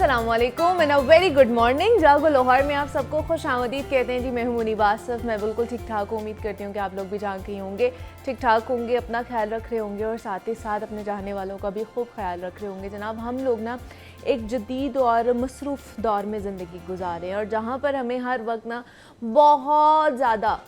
अस्सलाम वालेकुम and a very good morning. जागो लाहौर में आप सबको खुश आमदीद कहते हैं जी। मैं हूं मुनीब आसिफ। मैं बिल्कुल ठीक ठाक हूँ। उम्मीद करती हूँ कि आप लोग भी जहाँ कहीं होंगे ठीक ठाक होंगे, अपना ख्याल रख रहे होंगे और साथ ही साथ अपने चाहने वालों का भी खूब ख्याल रख रहे होंगे। जनाब, हम लोग ना एक जदीद और मसरूफ़ दौर में ज़िंदगी गुजारे हैं और जहाँ पर हमें हर वक्त ना बहुत ज़्यादा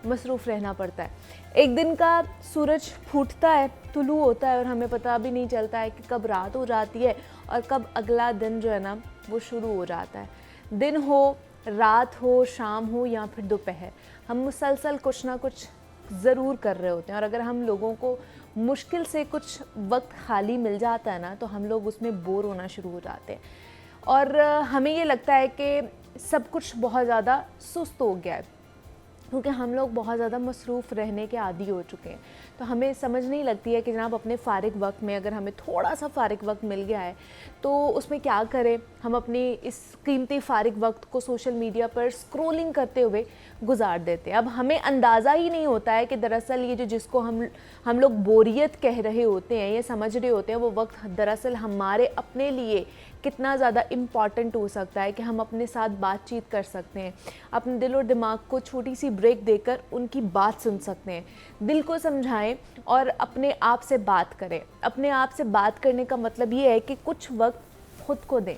मसरूफ़ रहना पड़ता है। एक दिन का सूरज फूटता है, तुलू होता है और हमें पता भी नहीं चलता है कि कब रात हो जाती है और कब अगला दिन जो है ना वो शुरू हो जाता है। दिन हो, रात हो, शाम हो या फिर दोपहर, हम मुसलसल कुछ ना कुछ ज़रूर कर रहे होते हैं। और अगर हम लोगों को मुश्किल से कुछ वक्त खाली मिल जाता है ना तो हम लोग उसमें बोर होना शुरू हो जाते हैं और हमें ये लगता है कि सब कुछ बहुत ज़्यादा सुस्त हो गया है, क्योंकि हम लोग बहुत ज़्यादा मसरूफ़ रहने के आदी हो चुके हैं। तो हमें समझ नहीं लगती है कि जनाब अपने फ़ारिग वक्त में अगर हमें थोड़ा सा फ़ारिग वक्त मिल गया है तो उसमें क्या करें। हम अपनी इस कीमती फ़ारिग वक्त को सोशल मीडिया पर स्क्रॉलिंग करते हुए गुजार देते हैं। अब हमें अंदाज़ा ही नहीं होता है कि दरअसल ये जिसको हम लोग बोरियत कह रहे होते हैं, ये समझ रहे होते हैं, वो वक्त दरअसल हमारे अपने लिए कितना ज़्यादा इम्पॉर्टेंट हो सकता है कि हम अपने साथ बातचीत कर सकते हैं, अपने दिल और दिमाग को छोटी सी ब्रेक देकर उनकी बात सुन सकते हैं, दिल को समझाएं और अपने आप से बात करें। अपने आप से बात करने का मतलब ये है कि कुछ वक्त खुद को दें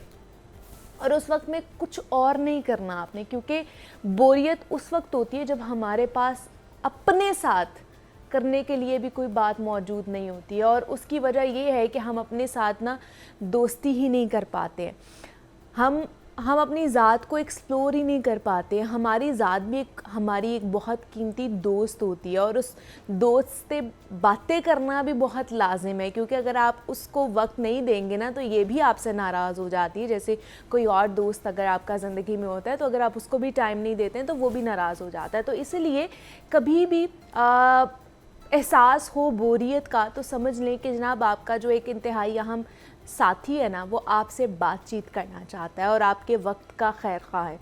और उस वक्त में कुछ और नहीं करना आपने, क्योंकि बोरियत उस वक्त होती है जब हमारे पास अपने साथ करने के लिए भी कोई बात मौजूद नहीं होती है। और उसकी वजह ये है कि हम अपने साथ ना दोस्ती ही नहीं कर पाते हैं, हम अपनी ज़ात को एक्सप्लोर ही नहीं कर पाते। हमारी ज़ात भी हमारी एक बहुत कीमती दोस्त होती है और उस दोस्त से बातें करना भी बहुत लाजिम है, क्योंकि अगर आप उसको वक्त नहीं देंगे ना तो ये भी आपसे नाराज़ हो जाती है। जैसे कोई और दोस्त अगर आपका ज़िंदगी में होता है तो अगर आप उसको भी टाइम नहीं देते हैं तो वो भी नाराज़ हो जाता है। तो इसलिए कभी भी एहसास हो बोरियत का तो समझ लें कि जनाब आपका जो एक इंतहाई अहम साथी है ना वो आपसे बातचीत करना चाहता है और आपके वक्त का खैर ख्वाह है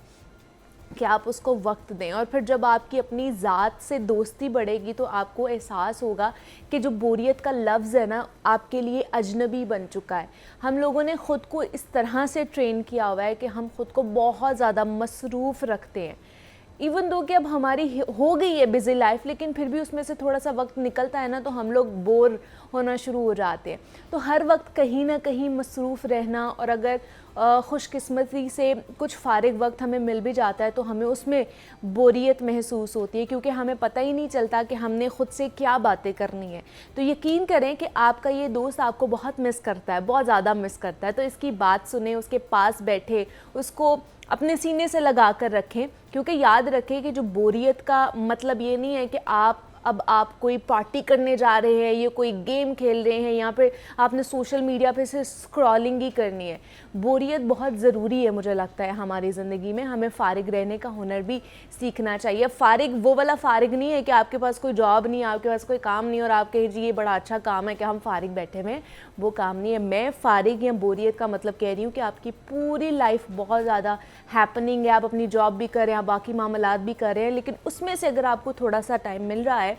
कि आप उसको वक्त दें। और फिर जब आपकी अपनी ज़ात से दोस्ती बढ़ेगी तो आपको एहसास होगा कि जो बोरियत का लफ्ज़ है ना आपके लिए अजनबी बन चुका है। हम लोगों ने ख़ुद को इस तरह से ट्रेन किया हुआ है कि हम ख़ुद को बहुत ज़्यादा मसरूफ़ रखते हैं। इवन दो कि अब हमारी हो गई है बिज़ी लाइफ, लेकिन फिर भी उसमें से थोड़ा सा वक्त निकलता है ना तो हम लोग बोर होना शुरू हो जाते हैं। तो हर वक्त कहीं ना कहीं मसरूफ़ रहना, और अगर खुशकिस्मती से कुछ फ़ारिग वक्त हमें मिल भी जाता है तो हमें उसमें बोरियत महसूस होती है, क्योंकि हमें पता ही नहीं चलता कि हमने ख़ुद से क्या बातें करनी है। तो यकीन करें कि आपका ये दोस्त आपको बहुत मिस करता है, बहुत ज़्यादा मिस करता है। तो इसकी बात सुने, उसके पास बैठे, उसको अपने सीने से लगा कर रखें, क्योंकि याद रखें कि जो बोरियत का मतलब ये नहीं है कि आप कोई पार्टी करने जा रहे हैं, ये कोई गेम खेल रहे हैं, यहाँ पे आपने सोशल मीडिया पे से स्क्रॉलिंग ही करनी है। बोरियत बहुत ज़रूरी है मुझे लगता है हमारी ज़िंदगी में। हमें फ़ारिग रहने का हुनर भी सीखना चाहिए। फ़ारिग वो वाला फ़ारिग नहीं है कि आपके पास कोई जॉब नहीं है, आपके पास कोई काम नहीं और आप कहें जी ये बड़ा अच्छा काम है कि हम फ़ारिग बैठे हुए हैं, वो काम नहीं है। मैं फ़ारिग या बोरियत का मतलब कह रही हूँ कि आपकी पूरी लाइफ बहुत ज़्यादा हैपनिंग है, आप अपनी जॉब भी कर रहे हैं, आप बाकी मामलात भी कर रहे हैं, लेकिन उसमें से अगर आपको थोड़ा सा टाइम मिल रहा है,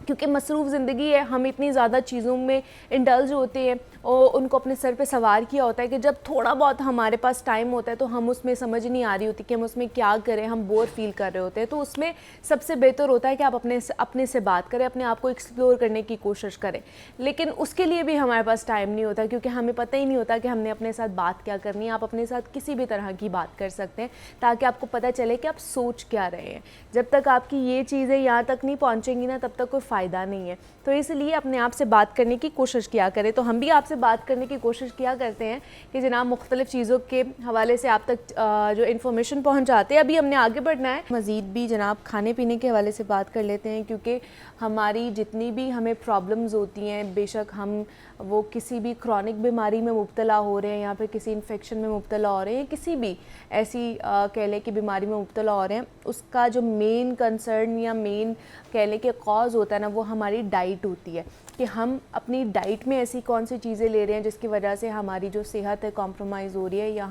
क्योंकि मसरूफ़ ज़िंदगी है, हम इतनी ज़्यादा चीज़ों में इंडल्ज होते हैं और उनको अपने सर पे सवार किया होता है कि जब थोड़ा बहुत हमारे पास टाइम होता है तो हम उसमें समझ नहीं आ रही होती कि हम उसमें क्या करें, हम बोर फील कर रहे होते हैं। तो उसमें सबसे बेहतर होता है कि आप अपने से बात करें, अपने आप को एक्सप्लोर करने की कोशिश करें। लेकिन उसके लिए भी हमारे पास टाइम नहीं होता, क्योंकि हमें पता ही नहीं होता कि हमने अपने साथ बात क्या करनी है। आप अपने साथ किसी भी तरह की बात कर सकते हैं ताकि आपको पता चले कि आप सोच क्या रहे हैं। जब तक आपकी ये चीज़ें यहाँ तक नहीं पहुँचेंगी ना तब तक कोई फ़ायदा नहीं है। तो इसलिए अपने आप से बात करने की कोशिश किया करें। तो हम भी आपसे बात करने की कोशिश किया करते हैं कि जनाब मुख्तलिफ़ चीज़ों के हवाले से आप तक जो इन्फॉर्मेशन पहुंचाते हैं। अभी हमने आगे बढ़ना है, मज़ीद भी जनाब खाने पीने के हवाले से बात कर लेते हैं, क्योंकि हमारी जितनी भी हमें प्रॉब्लम्स होती हैं, बेशक हम वो किसी भी क्रॉनिक बीमारी में मुब्तला हो रहे हैं या फिर किसी इन्फेक्शन में मुब्तला हो रहे हैं, किसी भी ऐसी कह लें कि बीमारी में मुब्तला हो रहे हैं, उसका जो मेन कंसर्न या मेन कह लें कि कॉज होता है ना वो हमारी डाइट होती है। कि हम अपनी डाइट में ऐसी कौन सी चीज़ें ले रहे हैं जिसकी वजह से हमारी जो सेहत है कॉम्प्रोमाइज़ हो रही है या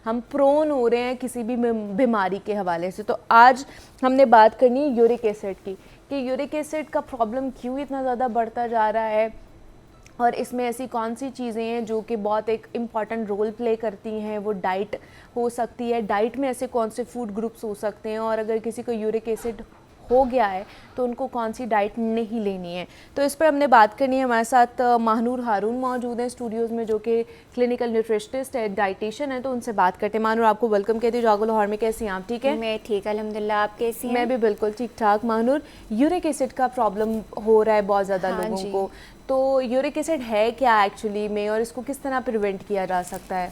हम प्रोन हो रहे हैं किसी भी बीमारी के हवाले से। तो आज हमने बात करनी है यूरिक एसिड की, कि यूरिक एसिड का प्रॉब्लम क्यों इतना ज़्यादा बढ़ता जा रहा है, और इसमें ऐसी कौन सी चीज़ें हैं जो कि बहुत एक इम्पॉर्टेंट रोल प्ले करती हैं? वो डाइट हो सकती है, डाइट में ऐसे कौन से फूड ग्रुप्स हो सकते हैं, और अगर किसी को यूरिक एसिड हो गया है तो उनको कौन सी डाइट नहीं लेनी है? तो इस पर हमने बात करनी है। हमारे साथ महानूर हारून मौजूद हैं स्टूडियोज़ में, जो कि क्लिनिकल न्यूट्रिशनिस्ट है, डाइटिशियन है, तो उनसे बात करते हैं। महानूर, आपको वेलकम कहती हूँ जागो लाहौर में। कैसी हैं आप? ठीक है, मैं ठीक, अल्हम्दुलिल्लाह। आप कैसी हैं? मैं भी बिल्कुल ठीक ठाक। महानूर, यूरिक एसिड का प्रॉब्लम हो रहा है बहुत ज़्यादा लोगों को, तो यूरिक एसिड है क्या एक्चुअली में, और इसको किस तरह प्रिवेंट किया जा सकता है?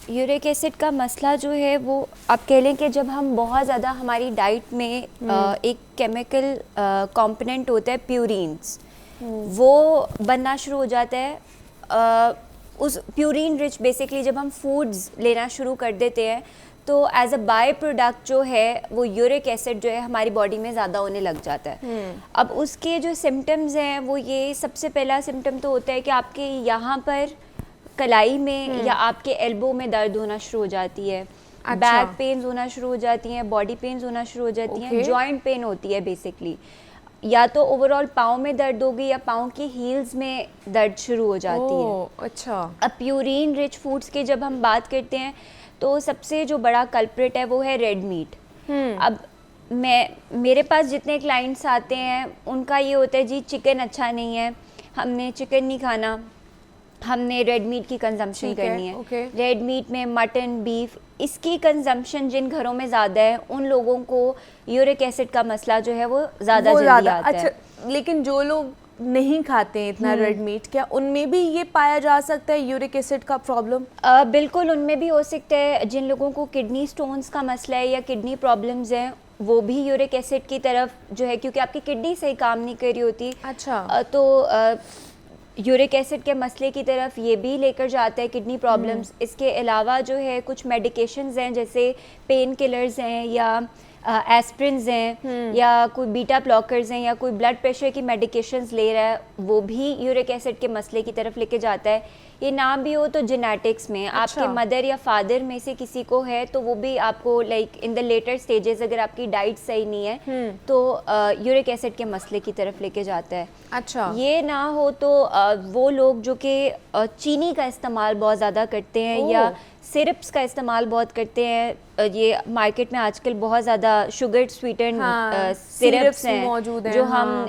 यूरिक एसिड का मसला जो है वो आप कह लें कि जब हम बहुत ज़्यादा हमारी डाइट में एक केमिकल कंपोनेंट होता है प्यूरिन्स, वो बनना शुरू हो जाता है। उस प्यूरिन रिच बेसिकली जब हम फूड्स लेना शुरू कर देते हैं तो एज अ बाय प्रोडक्ट जो है वो यूरिक एसिड जो है हमारी बॉडी में ज़्यादा होने लग जाता है। अब उसके जो सिम्टम्स हैं वो ये, सबसे पहला सिम्टम तो होता है कि आपके यहाँ पर कलाई में या आपके एल्बो में दर्द होना शुरू हो जाती है। अच्छा। बैक पेन्स होना शुरू हो जाती हैं, बॉडी पेन्स होना शुरू हो जाती हैं, जॉइंट पेन होती है बेसिकली, या तो ओवरऑल पाँव में दर्द होगी या पाँव की हील्स में दर्द शुरू हो जाती है। अच्छा। अब प्यूरिन रिच फूड्स की जब हम बात करते हैं तो सबसे जो बड़ा कल्प्रिट है वो है रेड मीट। अब मेरे पास जितने क्लाइंट्स आते हैं उनका ये होता है जी चिकन अच्छा नहीं है, हमने चिकन नहीं खाना, हमने रेड मीट की कंजम्पशन करनी है। रेड मीट में मटन, बीफ, इसकी कंजम्पशन जिन घरों में ज़्यादा है उन लोगों को यूरिक एसिड का मसला जो है वो ज़्यादा जल्दी आता है। लेकिन जो लोग नहीं खाते हैं इतना रेड मीट, क्या उनमें भी ये पाया जा सकता है यूरिक एसिड का प्रॉब्लम? बिल्कुल, उनमें भी हो सकता है। जिन लोगों को किडनी स्टोन्स का मसला है या किडनी प्रॉब्लम्स हैं वो भी यूरिक एसिड की तरफ जो है, क्योंकि आपकी किडनी सही काम नहीं कर रही होती। अच्छा। तो यूरिक एसिड के मसले की तरफ ये भी लेकर जाता है, किडनी प्रॉब्लम्स। इसके अलावा जो है कुछ मेडिकेशंस हैं, जैसे पेन किलर्स हैं या एस्प्रिन्स हैं या कोई बीटा ब्लॉकर्स हैं या कोई ब्लड प्रेशर की मेडिकेशंस ले रहा है, वो भी यूरिक एसिड के मसले की तरफ लेके जाता है। ये ना भी हो तो जेनेटिक्स में आपके मदर या फादर में से किसी को है तो वो भी आपको like in the later stages, अगर आपकी डाइट सही नहीं है तो यूरिक एसिड के मसले की तरफ लेके जाता है। अच्छा। ये ना हो तो वो लोग जो कि चीनी का इस्तेमाल बहुत ज़्यादा करते हैं या सिरप्स का इस्तेमाल बहुत करते हैं। ये मार्केट में आजकल बहुत ज़्यादा शुगर स्वीटेंड सिरप्स हैं जो हम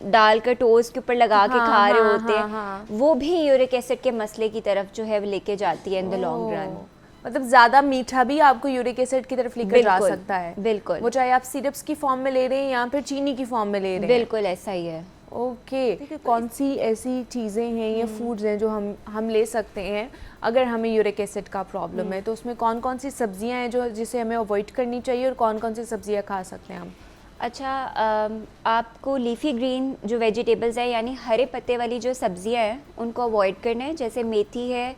डाल कर टोस्ट के ऊपर लगा के खा रहे होते हैं, वो भी यूरिक एसिड के मसले की तरफ जो है लेके जाती है इन द लॉन्ग रन। मतलब ज़्यादा मीठा भी आपको यूरिक एसिड की तरफ लेकर जा सकता है। बिल्कुल, वो चाहे आप सिरप्स की फॉर्म में ले रहे हैं या फिर चीनी की फॉर्म में ले रहे हैं। बिल्कुल ऐसा ही है। ओके। कौन सी ऐसी चीज़ें हैं या फूड्स हैं जो हम ले सकते हैं अगर हमें यूरिक एसिड का प्रॉब्लम है? तो उसमें कौन कौन सी सब्जियां हैं जो जिसे हमें अवॉइड करनी चाहिए, और कौन कौन सी सब्जियां खा सकते हैं हम? अच्छा, आपको लीफी ग्रीन जो वेजिटेबल्स हैं यानी हरे पत्ते वाली जो सब्जियां हैं उनको अवॉइड करना है, जैसे मेथी है,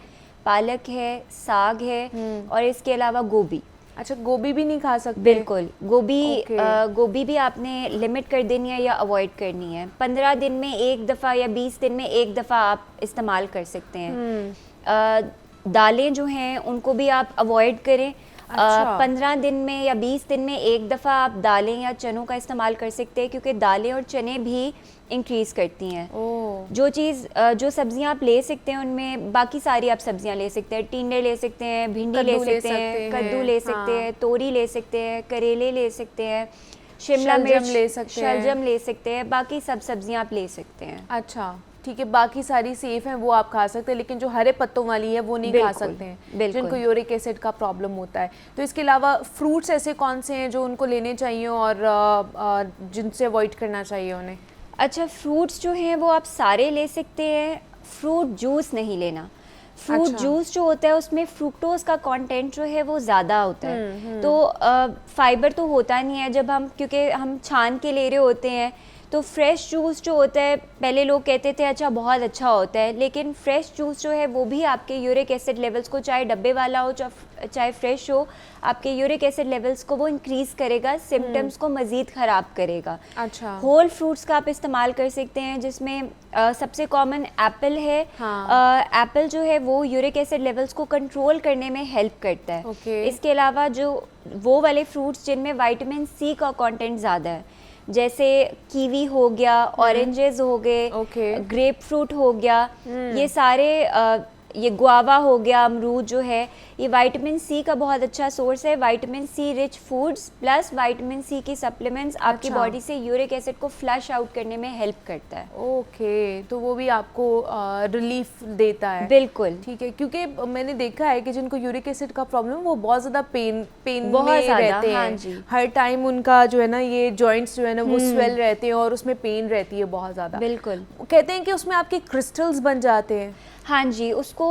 पालक है, साग है और इसके अलावा गोभी। अच्छा, गोभी भी नहीं खा सकते? बिल्कुल, गोभी भी आपने लिमिट कर देनी है या अवॉइड करनी है। 15 दिन में एक दफ़ा या 20 दिन में एक दफ़ा आप इस्तेमाल कर सकते हैं। दालें जो हैं उनको भी आप अवॉइड करें। 15 दिन में या 20 दिन में एक दफ़ा आप दालें या चनों का इस्तेमाल कर सकते हैं, क्योंकि दालें और चने भी इंक्रीज़ करती हैं। जो सब्जियां आप ले सकते हैं उनमें बाकी सारी आप सब्जियां ले सकते हैं। टिंडे ले सकते हैं, भिंडी ले सकते हैं, कद्दू ले सकते हैं, तोरी ले सकते हैं, करेले ले सकते हैं, शिमला मिर्च ले सकते हैं, शलजम ले सकते हैं, बाकी सब सब्जियां आप ले सकते हैं। अच्छा, ठीक है, बाकी सारी सेफ हैं, वो आप खा सकते हैं, लेकिन जो हरे पत्तों वाली है वो नहीं खा सकते हैं जिनको यूरिक एसिड का प्रॉब्लम होता है। तो इसके अलावा फ्रूट्स ऐसे कौन से हैं जो उनको लेने चाहिए और जिनसे अवॉइड करना चाहिए उन्हें? अच्छा, फ्रूट्स जो हैं वो आप सारे ले सकते हैं। फ्रूट जूस नहीं लेना। फ्रूट जूस जो होता है उसमें फ्रूक्टोज का कंटेंट जो है वो ज़्यादा होता है, तो फाइबर तो होता नहीं है जब हम, क्योंकि हम छान के ले रहे होते हैं। तो फ्रेश जूस जो होता है, पहले लोग कहते थे अच्छा बहुत अच्छा होता है, लेकिन फ्रेश जूस जो है वो भी आपके यूरिक एसिड लेवल्स को, चाहे डब्बे वाला हो चाहे फ्रेश हो, आपके यूरिक एसिड लेवल्स को वो इंक्रीज़ करेगा, सिम्टम्स को मज़ीद ख़राब करेगा। अच्छा, होल फ्रूट्स का आप इस्तेमाल कर सकते हैं, जिसमें सबसे कॉमन एप्पल है। एप्पल जो है वो यूरिक एसिड लेवल्स को कंट्रोल करने में हेल्प करता है। इसके अलावा जो वो वाले फ्रूट्स जिनमें विटामिन सी का कंटेंट ज़्यादा है, जैसे कीवी हो गया, ऑरेंजेस हो गए, ओके। ग्रेप फ्रूट हो गया, ये सारे ये गुआवा हो गया, अमरूद जो है, ये विटामिन सी का बहुत अच्छा सोर्स है। Vitamin C rich foods plus vitamin C की सप्लीमेंट्स आपकी अच्छा। बॉडी से यूरिक एसिड को फ्लश आउट करने में हेल्प करता है। ओके, तो वो भी आपको रिलीफ देता है। बिल्कुल, ठीक है, क्योंकि मैंने देखा है कि जिनको यूरिक एसिड का प्रॉब्लम है वो बहुत ज़्यादा पेन बहुत में ज़्यादा, रहते हाँ हैं। जी। हर टाइम उनका जो है ना ये जॉइंट्स जो है ना वो स्वेल रहते हैं और उसमें पेन रहती है बहुत ज़्यादा। बिल्कुल। कहते हैं कि उसमें आपके क्रिस्टल्स बन जाते हैं। हाँ जी, उसको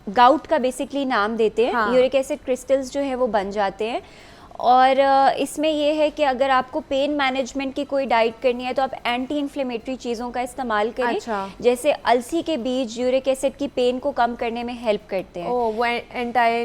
गाउट का बेसिकली नाम देते हैं। हाँ। यूरिक एसिड क्रिस्टल्स जो है वो बन जाते हैं। और इसमें ये है कि अगर आपको पेन मैनेजमेंट की कोई डाइट करनी है तो आप एंटी इन्फ्लेमेटरी चीज़ों का इस्तेमाल करें। अच्छा। जैसे अलसी के बीज यूरिक एसिड की पेन को कम करने में हेल्प करते हैं। ओह, वो एंटी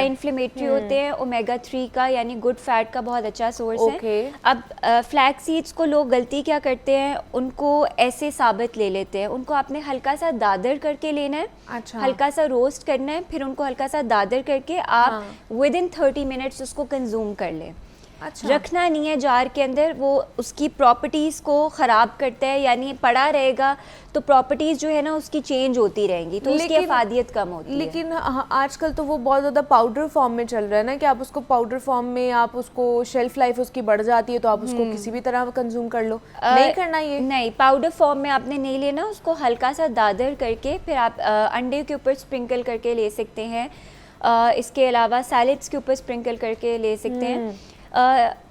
इन्फ्लेमेटरी होते हैं। ओमेगा 3 का यानी गुड फैट का बहुत अच्छा सोर्स ओके। है। अब फ्लैक्स सीड्स को लोग गलती क्या करते हैं, उनको ऐसे साबित ले लेते हैं। उनको आपने हल्का सा दादर करके लेना है, अच्छा। हल्का सा रोस्ट करना है, फिर उनको हल्का सा दादर करके आप विद इन 30 मिनट्स उसको कंज्यूम कर लें। अच्छा। रखना नहीं है जार के अंदर, वो उसकी प्रॉपर्टीज़ को ख़राब करता है, यानी पड़ा रहेगा तो प्रॉपर्टीज़ जो है ना उसकी चेंज होती रहेंगी, तो उसकी अफादियत कम होती है। लेकिन आजकल तो वो बहुत ज़्यादा पाउडर फॉर्म में चल रहा है ना, कि आप उसको पाउडर फॉर्म में आप उसको शेल्फ लाइफ उसकी बढ़ जाती है तो आप उसको किसी भी तरह कंज्यूम कर लो। नहीं करना ये? नहीं, पाउडर फॉर्म में आपने नहीं लेना, उसको हल्का सा दादर करके फिर आप अंडे के ऊपर स्प्रिंकल करके ले सकते हैं। इसके अलावा सैलेड्स के ऊपर स्प्रिंकल करके ले सकते हैं।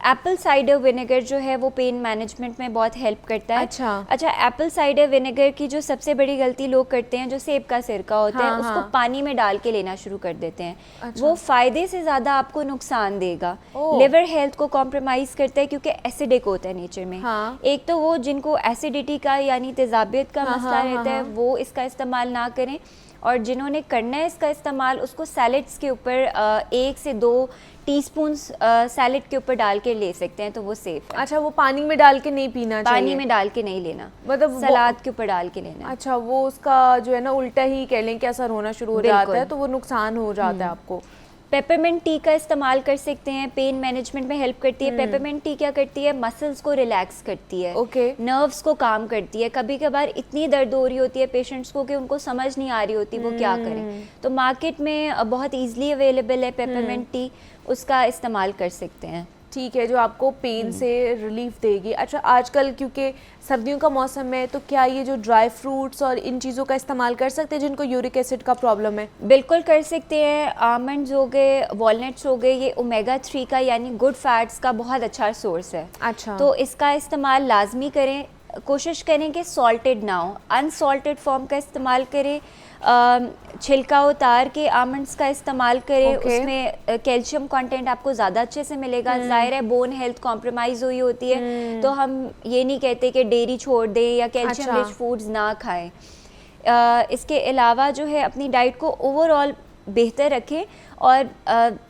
एप्पल साइडर विनेगर जो है वो पेन मैनेजमेंट में बहुत हेल्प करता है। अच्छा, एप्पल साइडर विनेगर की जो सबसे बड़ी गलती लोग करते हैं, जो सेब का सिरका होता है उसको पानी में डाल के लेना शुरू कर देते हैं। अच्छा। वो फायदे से ज़्यादा आपको नुकसान देगा। लिवर हेल्थ को कॉम्प्रोमाइज़ करता है क्योंकि एसिडिक होता है नेचर में। एक तो वो जिनको एसिडिटी का यानी तेजाबियत का मसला रहता है वो इसका इस्तेमाल ना करें, और जिन्होंने करना है इसका इस्तेमाल उसको सैलेड्स के ऊपर 1 से 2 टीस्पून सैलेड के ऊपर डाल के ले सकते हैं, तो वो सेफ है। अच्छा, वो पानी में डाल के नहीं पीना चाहिए? पानी में डाल के नहीं लेना, मतलब सलाद के ऊपर डाल के लेना। अच्छा, वो उसका जो है ना उल्टा ही कह लें कि असर होना शुरू हो जाता है, तो वो नुकसान हो जाता है आपको। पेपरमिंट टी का इस्तेमाल कर सकते हैं, पेन मैनेजमेंट में हेल्प करती है। पेपरमिंट टी क्या करती है, मसल्स को रिलैक्स करती है, नर्व्स को काम करती है। कभी कभार इतनी दर्द हो रही होती है पेशेंट्स को कि उनको समझ नहीं आ रही होती वो क्या करें, तो मार्केट में बहुत ईजिली अवेलेबल है पेपरमिंट टी, उसका इस्तेमाल कर सकते हैं। ठीक है, जो आपको पेन से रिलीफ देगी। अच्छा, आजकल क्योंकि सर्दियों का मौसम है तो क्या ये जो ड्राई फ्रूट्स और इन चीज़ों का इस्तेमाल कर सकते हैं जिनको यूरिक एसिड का प्रॉब्लम है? बिल्कुल कर सकते हैं। आमंड्स हो गए, वॉलनट्स हो गए, ये ओमेगा 3 का यानी गुड फैट्स का बहुत अच्छा सोर्स है। अच्छा। तो इसका इस्तेमाल लाजमी करें। कोशिश करें कि सॉल्टेड ना हो, अनसॉल्टेड फॉर्म का इस्तेमाल करें। छिलका उतार के आमंड्स का इस्तेमाल करें। उसमें कैल्शियम कंटेंट आपको ज़्यादा अच्छे से मिलेगा। ज़ाहिर है बोन हेल्थ कॉम्प्रोमाइज़ हुई होती है, तो हम ये नहीं कहते कि डेयरी छोड़ दें या कैल्शियम रिच फूड्स ना खाएं। इसके अलावा जो है अपनी डाइट को ओवरऑल बेहतर रखें, और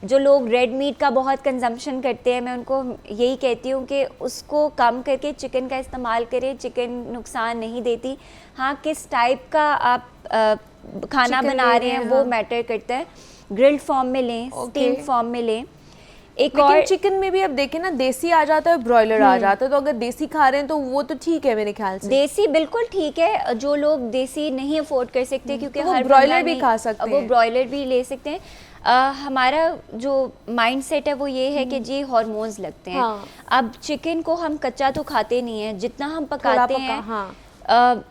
जो लोग रेड मीट का बहुत कंजम्पशन करते हैं मैं उनको यही कहती हूँ कि उसको कम करके चिकन का इस्तेमाल करें। चिकन नुकसान नहीं देती। हाँ, किस टाइप का आप खाना बना रहे हैं वो मैटर करता है। ग्रिल्ड फॉर्म में लें, स्टीम फॉर्म में लें। एक और चिकन में भी अब देखें ना, देसी आ जाता है, ब्रॉयलर आ जाता है, तो अगर देसी खा रहे हैं तो वो तो ठीक है मेरे ख्याल से। देसी बिल्कुल ठीक है। जो लोग देसी नहीं अफोर्ड कर सकते क्योंकि हर ब्रॉयलर भी खा सकते हैं, वो ब्रॉयलर भी ले सकते हैं। हमारा जो माइंड सेट है वो ये है कि जी हार्मोन्स लगते हैं। अब चिकन को हम कच्चा तो खाते नहीं है, जितना हम पकाते हैं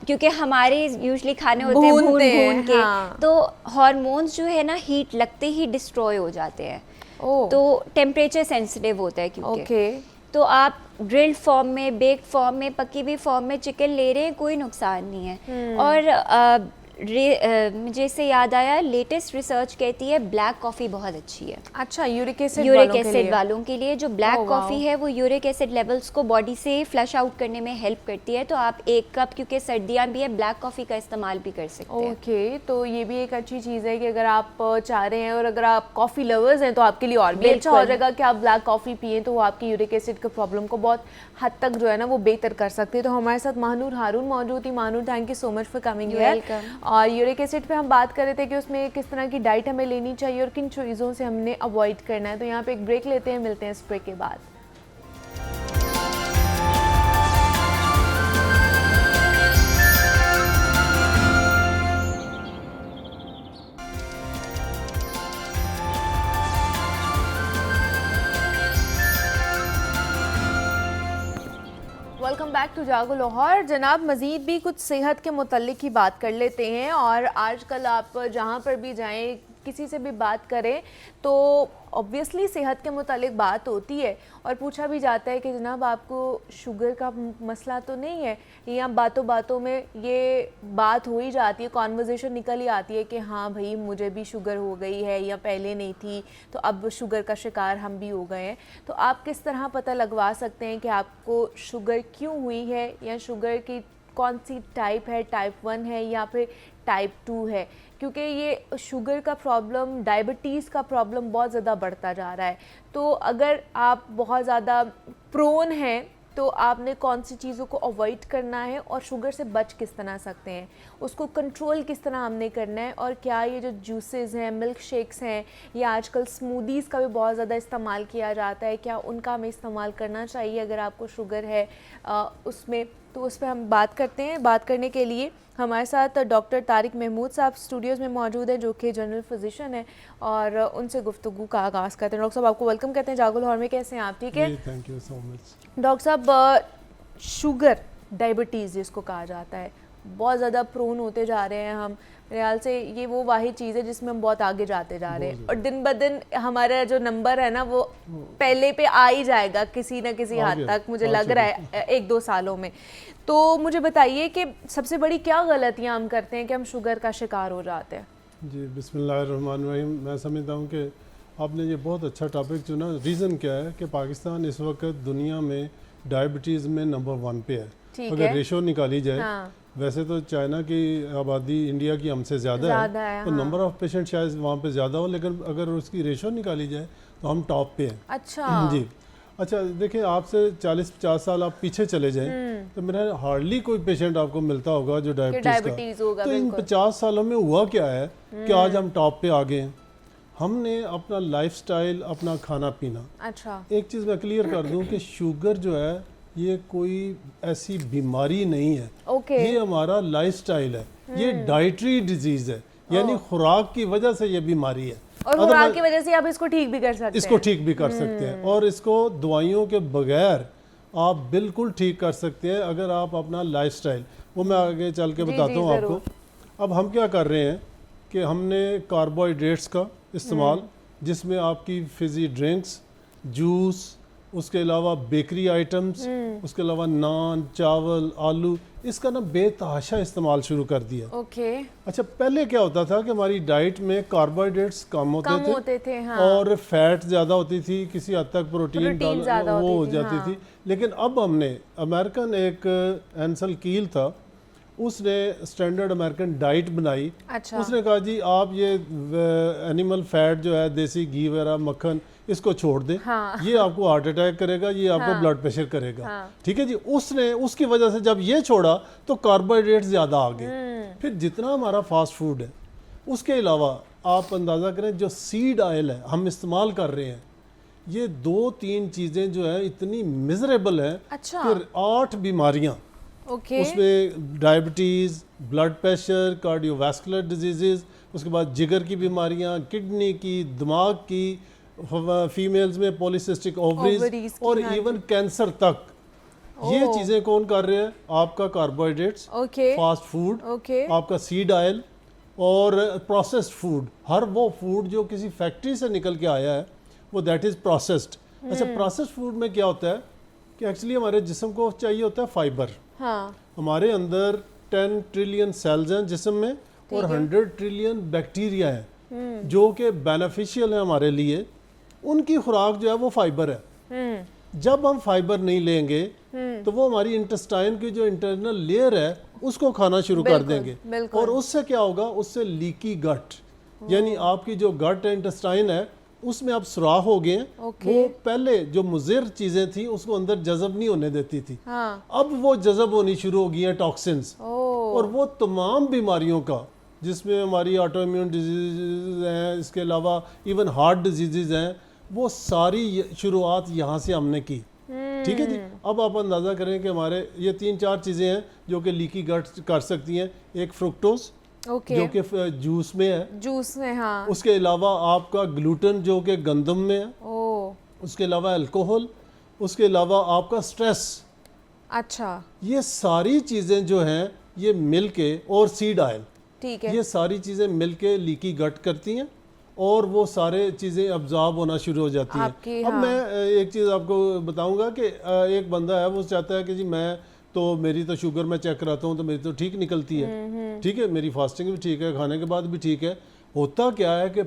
क्योंकि हमारे यूजुअली खाने होते हैं भून के, तो हार्मोन्स जो है ना हीट लगते ही डिस्ट्रॉय हो जाते हैं। तो टेम्परेचर सेंसिटिव होता है क्योंकि तो आप ग्रिल्ड फॉर्म में, बेक्ड फॉर्म में, पकी हुई फॉर्म में चिकन ले रहे हैं, कोई नुकसान नहीं है। और मुझे इससे याद आया, लेटेस्ट रिसर्च कहती है ब्लैक कॉफ़ी बहुत अच्छी है। अच्छा, यूरिक एसिड वालों के लिए जो ब्लैक कॉफ़ी है वो यूरिक एसिड लेवल्स को बॉडी से फ्लश आउट करने में हेल्प करती है। तो आप 1 कप, क्योंकि सर्दियाँ भी है, ब्लैक कॉफ़ी का इस्तेमाल भी कर सकते हैं। ओके, तो ये भी एक अच्छी चीज़ है कि अगर आप चाह रहे हैं और अगर आप कॉफ़ी लवर्स हैं तो आपके लिए और भी अच्छा हो जाएगा कि आप ब्लैक कॉफ़ी पिएं, तो वो आपकी यूरिक एसिड के प्रॉब्लम को बहुत हद तक जो है ना वो बेहतर कर सकती है। तो हमारे साथ महानूर हारून मौजूद थी। Mahnoor, thank you so much for coming here. और यूरिक एसिड पे हम बात कर रहे थे कि उसमें किस तरह की डाइट हमें लेनी चाहिए और किन चीज़ों से हमने अवॉइड करना है। तो यहाँ पे एक ब्रेक लेते हैं, मिलते हैं इस ब्रेक के बाद। वेलकम बैक टू जागो लाहौर। जनाब, मज़ीद भी कुछ सेहत के मुतल्लिक ही बात कर लेते हैं। और आजकल आप जहाँ पर भी जाएं, किसी से भी बात करें तो ऑब्वियसली सेहत के मुतालिक बात होती है और पूछा भी जाता है कि जनाब आपको शुगर का मसला तो नहीं है, या बातों बातों में ये बात हो ही जाती है, कॉन्वर्जेशन निकल ही आती है कि हाँ भाई मुझे भी शुगर हो गई है या पहले नहीं थी तो अब शुगर का शिकार हम भी हो गए हैं। तो आप किस तरह पता लगवा सकते हैं कि आपको शुगर क्यों हुई है, या शुगर की कौन सी टाइप है, टाइप 1 है या फिर टाइप 2 है? क्योंकि ये शुगर का प्रॉब्लम, डायबिटीज़ का प्रॉब्लम बहुत ज़्यादा बढ़ता जा रहा है। तो अगर आप बहुत ज़्यादा प्रोन हैं तो आपने कौन सी चीज़ों को अवॉइड करना है और शुगर से बच किस तरह सकते हैं, उसको कंट्रोल किस तरह हमने करना है? और क्या ये जो जूसेस हैं, मिल्क शेक्स हैं, या आजकल स्मूदीज़ का भी बहुत ज़्यादा इस्तेमाल किया जाता है, क्या उनका हमें इस्तेमाल करना चाहिए अगर आपको शुगर है उसमें? तो उस पर हम बात करते हैं। बात करने के लिए हमारे साथ डॉक्टर तारिक महमूद साहब स्टूडियोज़ में मौजूद हैं, जो कि जनरल फिजिशियन है, और उनसे गुफ्तगू का आगाज़ करते हैं। डॉक्टर साहब, आपको वेलकम कहते हैं जागो लाहौर में। कैसे हैं आप? ठीक है, thank you so much. Doctor साहब, शुगर, डायबिटीज़ जिसको कहा जाता है, बहुत ज़्यादा प्रोन होते जा रहे हैं हम। मेरे ख्याल से ये वो वाही चीज़ है जिसमें हम बहुत आगे जाते जा रहे हैं, और दिन ब दिन हमारा जो नंबर है ना वो पहले पे आ ही जाएगा किसी न किसी हद तक, मुझे लग रहा है 1-2 सालों में। तो मुझे बताइए कि सबसे बड़ी क्या गलतियाँ हम करते हैं कि हम शुगर का शिकार हो जाते हैं? जी, बिस्मिल्लाहिर्रहमानिर्रहीम। मैं समझता हूँ कि आपने ये बहुत अच्छा टॉपिक चुना। रीज़न क्या है कि पाकिस्तान इस वक्त दुनिया में डायबिटीज़ में नंबर 1 पे है। अगर रेशो निकाली जाए, हाँ। वैसे तो चाइना की आबादी इंडिया की हमसे ज़्यादा है, तो नंबर ऑफ़ पेशेंट शायद वहाँ पे ज़्यादा हो, लेकिन अगर उसकी रेशो निकाली जाए तो हम टॉप पे हैं। अच्छा जी। अच्छा, देखिए, आपसे 40-50 साल आप पीछे चले जाएं तो मेरा हार्डली कोई पेशेंट आपको मिलता होगा जो डायबिटीज़ का होगा। तो इन 50 सालों में हुआ क्या है कि आज हम टॉप पे आ गए हैं? हमने अपना लाइफस्टाइल, अपना खाना पीना। अच्छा, एक चीज़ मैं क्लियर कर दूं कि शुगर जो है ये कोई ऐसी बीमारी नहीं है। ये हमारा लाइफस्टाइल है, ये डाइटरी डिजीज़ है, यानी खुराक की वजह से ये बीमारी है, और खुराक की वजह से आप इसको ठीक भी कर सकते हैं। इसको ठीक भी कर सकते हैं, और इसको दवाइयों के बगैर आप बिल्कुल ठीक कर सकते हैं अगर आप अपना लाइफस्टाइल, वो मैं आगे चल के बताता हूँ आपको। अब हम क्या कर रहे हैं कि हमने कार्बोहाइड्रेट्स का इस्तेमाल, जिसमें आपकी फिजी ड्रिंक्स, जूस, उसके अलावा बेकरी आइटम्स, उसके अलावा नान, चावल, आलू, इसका ना बेतहाशा इस्तेमाल शुरू कर दिया। अच्छा, पहले क्या होता था कि हमारी डाइट में कार्बोहाइड्रेट्स कम होते थे, हाँ। और फैट ज़्यादा होती थी, किसी हद तक प्रोटीन वो हो जाती थी। लेकिन अब हमने, अमेरिकन एक एंसल कील था, उसने स्टैंडर्ड अमेरिकन डाइट बनाई। अच्छा। उसने कहा जी आप ये एनिमल फैट जो है, देसी घी वगैरह, मक्खन, इसको छोड़ दें। हाँ। ये आपको हार्ट अटैक करेगा, ये आपको हाँ। ब्लड प्रेशर करेगा। हाँ। ठीक है जी। उसने उसकी वजह से जब ये छोड़ा तो कार्बोहाइड्रेट ज़्यादा आ गए। फिर जितना हमारा फास्ट फूड है, उसके अलावा आप अंदाज़ा करें जो सीड ऑयल है हम इस्तेमाल कर रहे हैं, ये 2-3 चीज़ें जो है इतनी मिजरेबल हैं। अच्छा। फिर 8 बीमारियाँ, उसमें diabetes, blood pressure, cardiovascular disease, उसके बाद जिगर की बीमारियाँ, किडनी की, दिमाग की, फीमेल्स में पॉलीसिस्टिक ओवरीज, और इवन कैंसर तक। ये चीज़ें कौन कर रहे हैं? आपका कार्बोहाइड्रेट्स, फास्ट फूड, आपका सीड ऑयल और प्रोसेस्ड फूड। हर वो फूड जो किसी फैक्ट्री से निकल के आया है वो दैट इज़ प्रोसेस्ड। अच्छा, प्रोसेस्ड फूड में क्या होता है कि एक्चुअली हमारे जिस्म को चाहिए होता है फाइबर। हाँ। हमारे अंदर 10 ट्रिलियन सेल्स हैं जिस्म में, और 100 ट्रिलियन बैक्टीरिया हैं जो कि बेनिफिशियल है हमारे लिए। उनकी खुराक जो है वो फाइबर है। जब हम फाइबर नहीं लेंगे तो वो हमारी इंटेस्टाइन की जो इंटरनल लेयर है उसको खाना शुरू कर देंगे, और उससे क्या होगा? उससे लीकी गट, यानी आपकी जो गट इंटेस्टाइन है उसमें आप सुराख हो गए। वो पहले जो मुज़िर चीजें थी उसको अंदर जज़ब नहीं होने देती थी। हाँ। अब वो जज़ब होनी शुरू हो गई है, टॉक्सिन्स, और वो तमाम बीमारियों का, जिसमें हमारी ऑटो इम्यून डिजीज़ हैं, इसके अलावा इवन हार्ट डिजीज़ हैं, वो सारी शुरुआत यहाँ से हमने की। ठीक है जी। अब आप अंदाज़ा करें कि हमारे ये 3-4 चीज़ें हैं जो कि लीकी गट कर सकती हैं। एक फ्रुक्टोज, जो कि जूस में है, जूस में, हाँ। उसके अलावा आपका ग्लूटेन जो कि गंदम में है। उसके अलावा अल्कोहल, उसके अलावा आपका स्ट्रेस, अच्छा, ये सारी चीज़ें जो हैं ये मिल के, और सीड ऑयल, ठीक है। ये सारी चीज़ें मिल के लीकी गट करती हैं और वो सारे चीज़ें अब्जॉर्ब होना शुरू हो जाती हैं। अब मैं एक चीज़ आपको बताऊंगा कि एक बंदा है वो चाहता है कि जी मेरी तो शुगर मैं चेक कराता हूँ तो मेरी तो ठीक निकलती है, ठीक है, मेरी फास्टिंग भी ठीक है, खाने के बाद भी ठीक है। होता क्या है कि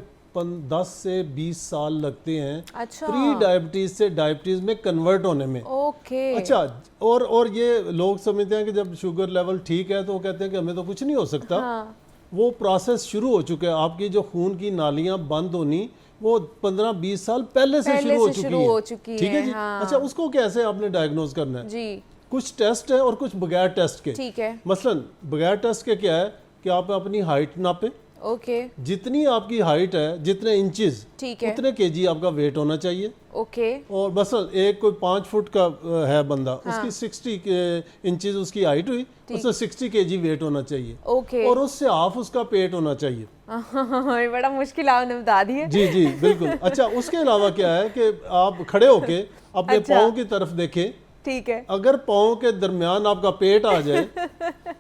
10 से 20 साल लगते हैं अच्छा, प्री डायबिटीज से डायबिटीज में कन्वर्ट होने में। ओके, अच्छा, और ये लोग समझते हैं कि जब शुगर लेवल ठीक है तो वो कहते हैं कि हमें तो कुछ नहीं हो सकता। हाँ, वो प्रोसेस शुरू हो चुका है, आपकी जो खून की नालियां बंद होनी वो 15-20 साल पहले से शुरू हो चुकी है, ठीक है जी। हाँ। अच्छा, उसको कैसे आपने डायग्नोज करना है? जी, कुछ टेस्ट है और कुछ बगैर टेस्ट के। ठीक है, मसलन बगैर टेस्ट के क्या है कि आप अपनी हाइट नापें, ओके, जितनी आपकी हाइट है, जितने इंचेस, ठीक है, उतने केजी आपका वेट होना चाहिए। ओके, और मसल एक कोई 5 फुट का है बंदा, उसकी 60 इंचेस उसकी हाइट हुई, उससे 60 केजी वेट होना चाहिए, ओके। और उससे हाफ उसका पेट होना चाहिए। ये बड़ा मुश्किल आपने बता दी है। जी जी बिल्कुल। अच्छा, उसके अलावा क्या है कि आप खड़े होके अपने अच्छा। पाँव की तरफ देखें, ठीक है, अगर पाँव के दरमियान आपका पेट आ जाए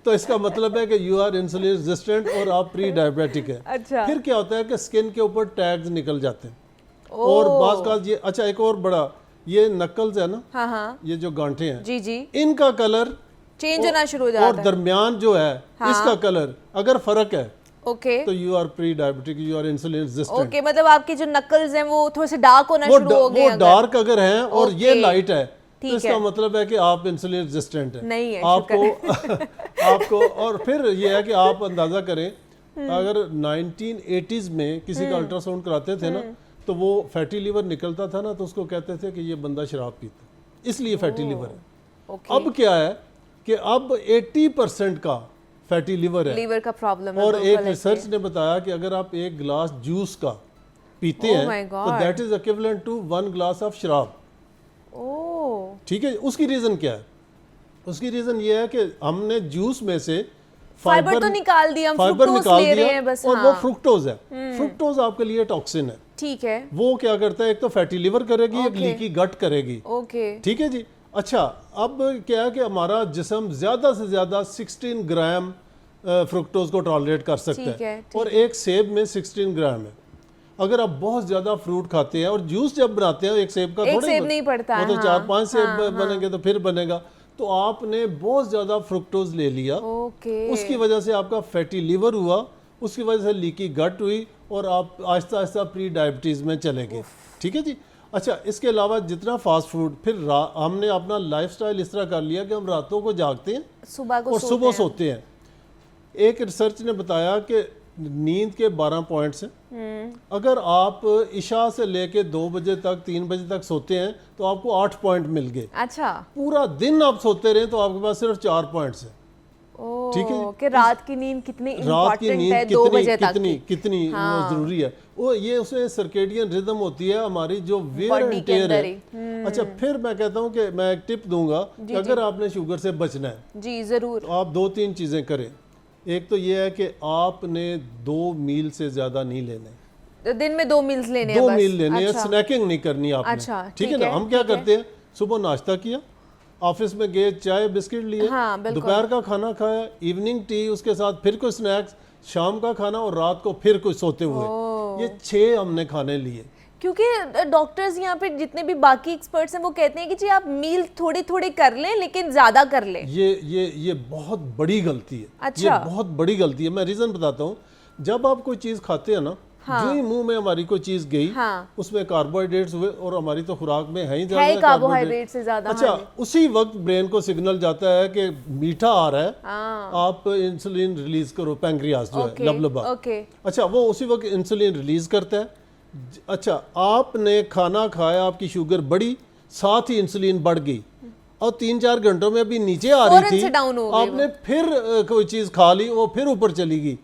तो इसका मतलब है कि यू आर इंसुलिन रेजिस्टेंट और आप प्री डायबिटिक है। अच्छा, फिर क्या होता है कि स्किन के ऊपर टैग्स निकल जाते हैं और बाज़ का ये, अच्छा एक और बड़ा, ये नकल्स है ना, हाँ हाँ, ये जो गांठें हैं, जी जी, इनका कलर चेंज होना शुरू हो जाता और है। दरमियान जो है इसका कलर अगर फर्क है ओके, तो you are pre diabetic, you are insulin resistant. Okay, मतलब आपकी जो नकल्स हैं वो थोड़े से डार्क होना शुरू हो गए वो अगर। डार्क अगर हैं और ये ओके, लाइट है तो ठीक इसका है। मतलब है कि आप इंसुलिन रेजिस्टेंट है। नहीं है, आपको आपको और फिर ये है कि आप अंदाजा करें, अगर 1980s में किसी का अल्ट्रासाउंड कराते थे ना तो वो फैटी लीवर निकलता था ना तो उसको कहते थे कि ये बंदा शराब पीता, इसलिए फैटी लीवर है। ओके, अब क्या है कि अब 80% का फैटी लीवर है। लीवर का प्रॉब्लम है, और बिल्कुल एक रिसर्च ने बताया कि अगर आप एक गिलास जूस का पीते Oh my हैं तो God. That is equivalent to 1 glass of शराब। ओह, ठीक है, उसकी रीजन क्या है? उसकी रीजन ये है कि हमने जूस में से फाइबर तो निकाल दिया, हम फाइबर फ्रुक्टोज निकाल ले रहे दिया हैं बस। और हाँ, वो फ्रुक्टोज है। फ्रुक्टोज आपके लिए टॉक्सिन है। ठीक है, वो क्या करता है, एक तो फैटी लिवर करेगी, एक Okay. लीकी गट करेगी। ओके, ठीक है जी। अच्छा, अब क्या है कि हमारा जिस्म ज्यादा से ज्यादा 16 ग्राम फ्रुक्टोज को टॉलरेट कर सकता ठीक है, है और एक सेब में 16 ग्राम है। अगर आप बहुत ज्यादा फ्रूट खाते हैं और जूस जब बनाते हैं, एक सेब का एक थोड़ा सेब नहीं पड़ता है, वो तो हाँ, 4-5 सेब हाँ, बनेंगे तो फिर बनेगा, तो आपने बहुत ज्यादा फ्रुक्टोज ले लिया, ओके, उसकी वजह से आपका फैटी लिवर हुआ, उसकी वजह से लीकी गट हुई और आप आहिस्ता आहिस्ता प्री डायबिटीज़ में चले गए। ठीक है जी। अच्छा, इसके अलावा जितना फास्ट फूड, फिर हमने अपना लाइफस्टाइल इस तरह कर लिया कि हम रातों को जागते हैं सुबह को और सुबह सोते हैं। एक रिसर्च ने बताया कि नींद के 12 पॉइंट्स हैं। अगर आप इशा से लेके 2 बजे तक 3 बजे तक सोते हैं तो आपको 8 पॉइंट मिल गए। अच्छा, पूरा दिन आप सोते रहे तो आपके पास सिर्फ 4 पॉइंट्स हैं। ठीक है जी। कि रात की नींद कितनी रात की इम्पोर्टेंट नींद है, 2 बजे तक कितनी की। कितनी हाँ। वो जरूरी है। वो ये उसमें सर्केडियन रिदम होती है हमारी जो वेयर Body एंड के टेयर अंदर है। अच्छा, फिर मैं कहता हूँ कि मैं एक टिप दूंगा कि अगर आपने शुगर से बचना है जी जरूर, तो आप 2-3 चीजें करें। एक तो ये है कि आपने 2 मील से ज्यादा नहीं लेने, तो दिन में 2 मील्स लेने हैं 2 बस। मील लेने हैं, अच्छा, स्नैकिंग नहीं करनी आपने। अच्छा, ठीक है ना। हम क्या करते हैं, सुबह नाश्ता किया, ऑफिस में गए, चाय बिस्किट लिए, हाँ, बिल्कुल। दोपहर का खाना खाया, इवनिंग टी, उसके साथ फिर कुछ स्नैक्स, शाम का खाना और रात को फिर कुछ सोते हुए। ये 6 हमने खाने लिए। क्योंकि डॉक्टर्स यहाँ पे जितने भी बाकी एक्सपर्ट्स हैं वो कहते हैं कि जी आप मील थोड़ी थोड़ी कर लें लेकिन ज्यादा कर लें। ये बहुत बड़ी गलती है। अच्छा। ये बहुत बड़ी गलती है। मैं रीजन बताता हूँ। जब आप कोई चीज खाते हैं ना, जो ही मुंह में हमारी कोई चीज गई, हाँ। उसमें कार्बोहाइड्रेट्स हुए और हमारी तो खुराक में है ही है ज्यादा कार्बोहाइड्रेट से ज्यादा। अच्छा, उसी वक्त ब्रेन को सिग्नल जाता है कि मीठा आ रहा है, हाँ, आप इंसुलिन रिलीज करो, पैंक्रियास जो है लबलबा। ओके, अच्छा, वो उसी वक्त इंसुलिन रिलीज करता है। अच्छा, आपने खाना खाया, आपकी शुगर बढ़ी, साथ ही इंसुलिन बढ़ गई और 3-4 घंटों में अभी नीचे आ रही फौरन थी, से डाउन हो गई आपने फिर कोई चीज खा ली, वो फिर ऊपर चली गई,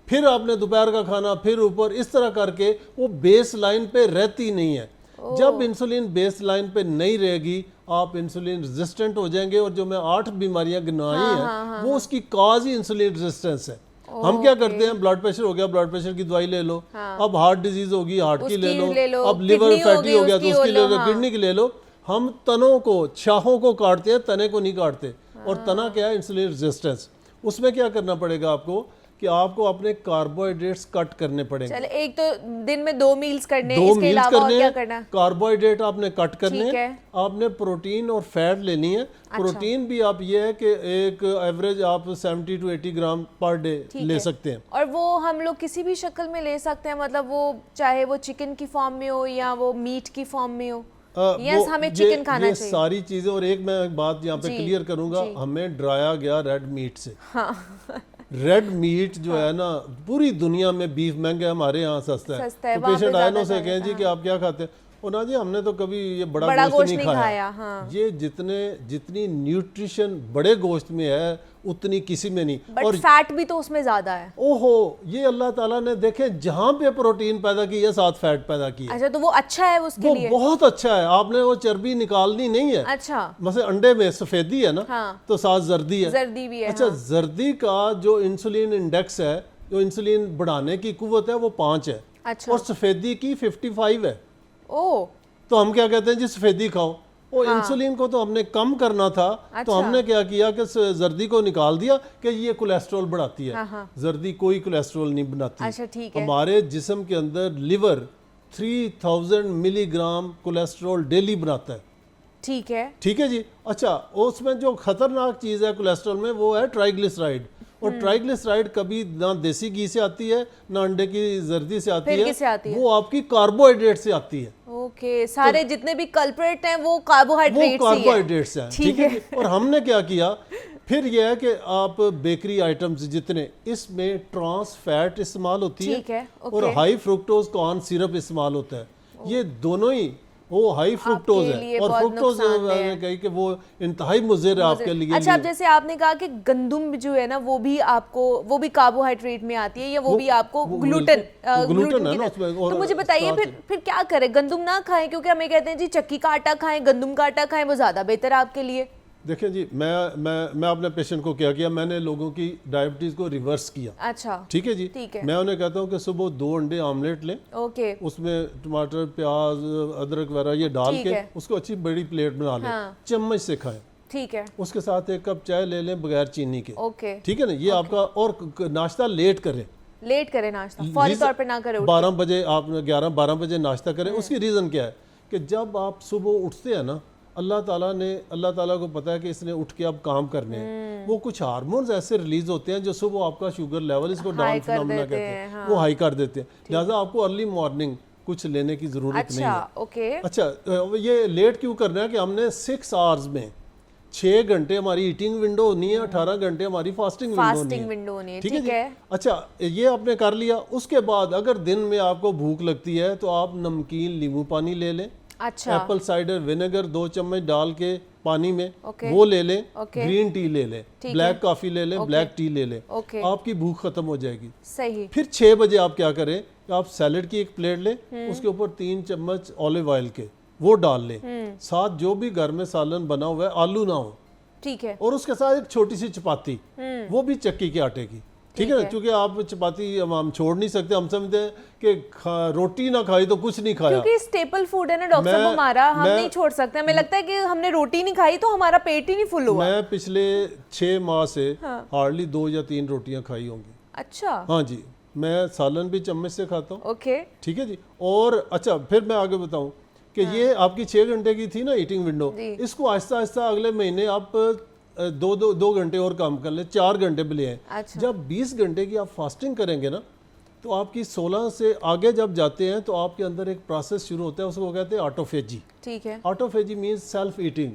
फिर आपने दोपहर का खाना फिर ऊपर, इस तरह करके वो बेस लाइन पे रहती नहीं है। जब इंसुलिन बेस लाइन पे नहीं रहेगी, आप इंसुलिन रेजिस्टेंट हो जाएंगे और जो मैं 8 बीमारियां गिनाई हैं वो उसकी काज ही इंसुलिन रेजिस्टेंस है। हम क्या करते हैं, ब्लड प्रेशर हो गया, ब्लड प्रेशर की दवाई ले लो, अब हार्ट डिजीज होगी, हार्ट की ले लो, अब लिवर फैटी हो गया तो उसकी ले लो, किडनी की ले लो। हम तनों को, शाखों को काटते हैं, तने को नहीं काटते। और तना क्या है? Insulin resistance. उसमें क्या करना पड़ेगा आपको कि आपको अपने कार्बोहाइड्रेट्स कट करने पड़ेंगे। चले, एक तो दिन में 2 मील्स करने हैं, 2 इसके मील्स अलावा और करने क्या हैं, करना है? कार्बोहाइड्रेट आपने कट करने ठीक हैं, है। आपने प्रोटीन और फैट लेनी है। प्रोटीन भी आप ये है कि एक एवरेज आप 70 to 80 ग्राम पर डे ले सकते हैं। और वो हम लोग किसी भी शक्ल में ले सकते हैं, मतलब वो चाहे वो चिकन की फॉर्म में हो या वो मीट की फॉर्म में हो? यस, हमें चिकन खाना ये चाहिए। सारी चीजें। और एक मैं बात यहाँ पे क्लियर करूंगा, हमें डराया गया रेड मीट से। रेड मीट जो है ना, पूरी दुनिया में बीफ महंगा है, हमारे यहाँ सस्ता है। तो वहाँ पे पेशेंट आए ना, ज़्यादा उसे कहें जी कि आप क्या खाते हैं, और ना जी हमने तो कभी ये बड़ा बड़ा गोश्त नहीं खाया। हाँ। ये जितनी न्यूट्रिशन बड़े गोश्त में है उतनी किसी में नहीं। बट फैट भी तो उसमें ज्यादा है। ओहो, ये अल्लाह ताला ने देखे जहाँ पे प्रोटीन पैदा की है, साथ फैट पैदा की है। अच्छा, तो वो अच्छा है उसके वो लिए? बहुत अच्छा है। आपने वो चर्बी निकालनी नहीं है। अच्छा, मतलब अंडे में सफेदी है ना, हाँ। तो साथ जर्दी है। जर्दी भी है। अच्छा, हाँ। जर्दी का जो इंसुलिन इंडेक्स है, जो इंसुलिन बढ़ाने की कुव्वत है, वो 5 है। अच्छा। और सफेदी की 55 है। ओ, तो हम क्या कहते हैं जी, सफेदी खाओ। वो इंसुलिन को तो हमने कम करना था। तो हमने क्या किया कि जर्दी को निकाल दिया कि ये कोलेस्ट्रॉल बढ़ाती है। जर्दी कोई कोलेस्ट्रॉल नहीं बनाती। अच्छा, ठीक है। हमारे जिस्म के अंदर लिवर 3000 मिलीग्राम कोलेस्ट्रॉल डेली बनाता है। ठीक है। ठीक है जी। अच्छा, उसमें जो खतरनाक चीज़ है कोलेस्ट्रॉल में, वो है ट्राइग्लिसराइड। और ट्राइग्लिसराइड कभी ना देसी घी से आती है, ना अंडे की जर्दी से आती फिर है, किससे आती है? वो आपकी कार्बोहाइड्रेट से आती है। ओके, सारे जितने भी कल्प्रेट हैं वो कार्बोहाइड्रेट्स हैं। ठीक है जी। और हमने क्या किया फिर यह है कि आप बेकरी आइटम्स जितने, इसमें ट्रांस फैट इस्तेमाल होती है। ठीक है, और हाई फ्रुक्टोज कॉर्न सिरप इस्तेमाल होता है। ये दोनों ही वो हाई फ्रुक्टोज है। और फ्रुक्टोज कही कि वो इंतहाई मुज़र है आपके लिए। अच्छा, अब जैसे आपने कहा कि गंदम जो है ना, वो भी कार्बोहाइड्रेट में आती है, या वो भी आपको ग्लूटेन है ना उसमें। तो मुझे बताइए फिर क्या करें? गंदम ना खाएं, क्योंकि हमें कहते हैं जी चक्की का आटा खाएं, गंदम का आटा खाएं, वो ज्यादा बेहतर है आपके लिए। देखिए जी, मैं अपने पेशेंट को क्या किया, मैंने लोगों की डायबिटीज को रिवर्स किया। अच्छा, ठीक है जी। ठीक है। मैं उन्हें कहता हूँ कि सुबह 2 अंडे आमलेट लें। ओके। उसमें टमाटर, प्याज, अदरक वगैरह ये डाल के उसको अच्छी बड़ी प्लेट बना लें। हाँ। चम्मच से खाएं। ठीक है। उसके साथ 1 कप चाय ले लें बगैर चीनी के। ओके। ठीक है ना, ये आपका। और नाश्ता लेट करें, नाश्ता फौरी तौर पे ना करें। 12 बजे आप 11-12 बजे नाश्ता करें। उसकी रीज़न क्या है कि जब आप सुबह उठते हैं ना, अल्लाह ताला को पता है कि इसने उठ के अब काम करने हैं। वो कुछ हार्मोन्स ऐसे रिलीज होते हैं जो सुबह आपका शुगर लेवल, इसको डाउन फिनोमेना कहते हैं, वो हाई कर देते हैं। लिहाजा आपको अर्ली मॉर्निंग कुछ लेने की जरूरत नहीं है। ओके। अच्छा, ये लेट क्यों करना है कि हमने 6 आवर्स में 6 घंटे हमारी ईटिंग विंडो होनी है, 18 घंटे हमारी फास्टिंग विंडो होनी है। ठीक है। अच्छा, ये आपने कर लिया। उसके बाद अगर दिन में आपको भूख लगती है तो आप नमकीन नींबू पानी ले लें। अच्छा। एप्पल साइडर विनेगर 2 चम्मच डाल के पानी में, वो ले लें। ग्रीन टी ले लें, ब्लैक कॉफी ले लें, ब्लैक टी ले लें। आपकी भूख खत्म हो जाएगी। सही। फिर 6 बजे आप क्या करें, आप सैलेड की 1 प्लेट लें, उसके ऊपर 3 चम्मच ऑलिव ऑयल के वो डाल लें। साथ जो भी घर में सालन बना हुआ है, आलू ना हो। ठीक है। और उसके साथ एक छोटी सी चपाती, वो भी चक्की के आटे की। ठीक है ना, क्योंकि आप चपाती हम छोड़ नहीं सकते। हम समझते हैं कि रोटी ना खाई तो कुछ नहीं खाया, क्योंकि स्टेपल फूड है ना डॉक्टर साहब हमारा, हम नहीं छोड़ सकते। हमें लगता है कि हमने रोटी नहीं खाई तो हमारा पेट ही नहीं फुल हुआ। मैं पिछले 6 माह से हार्डली 2 या 3 रोटियां खाई होंगी। अच्छा। हाँ जी, मैं सालन भी चम्मच से खाता हूँ। ओके। ठीक है जी। और अच्छा, फिर मैं आगे बताऊँ कि ये आपकी 6 घंटे की थी ना ईटिंग विंडो, इसको आहिस्ता आहिस्ता अगले महीने आप 2 घंटे और कम कर ले, 4 घंटे भी ले आए। अच्छा। जब 20 घंटे की आप फास्टिंग करेंगे ना, तो आपकी 16 से आगे जब जाते हैं तो आपके अंदर एक प्रोसेस शुरू होता है, उसको कहते हैं ऑटोफेजी। ठीक है। Autophagy means self eating.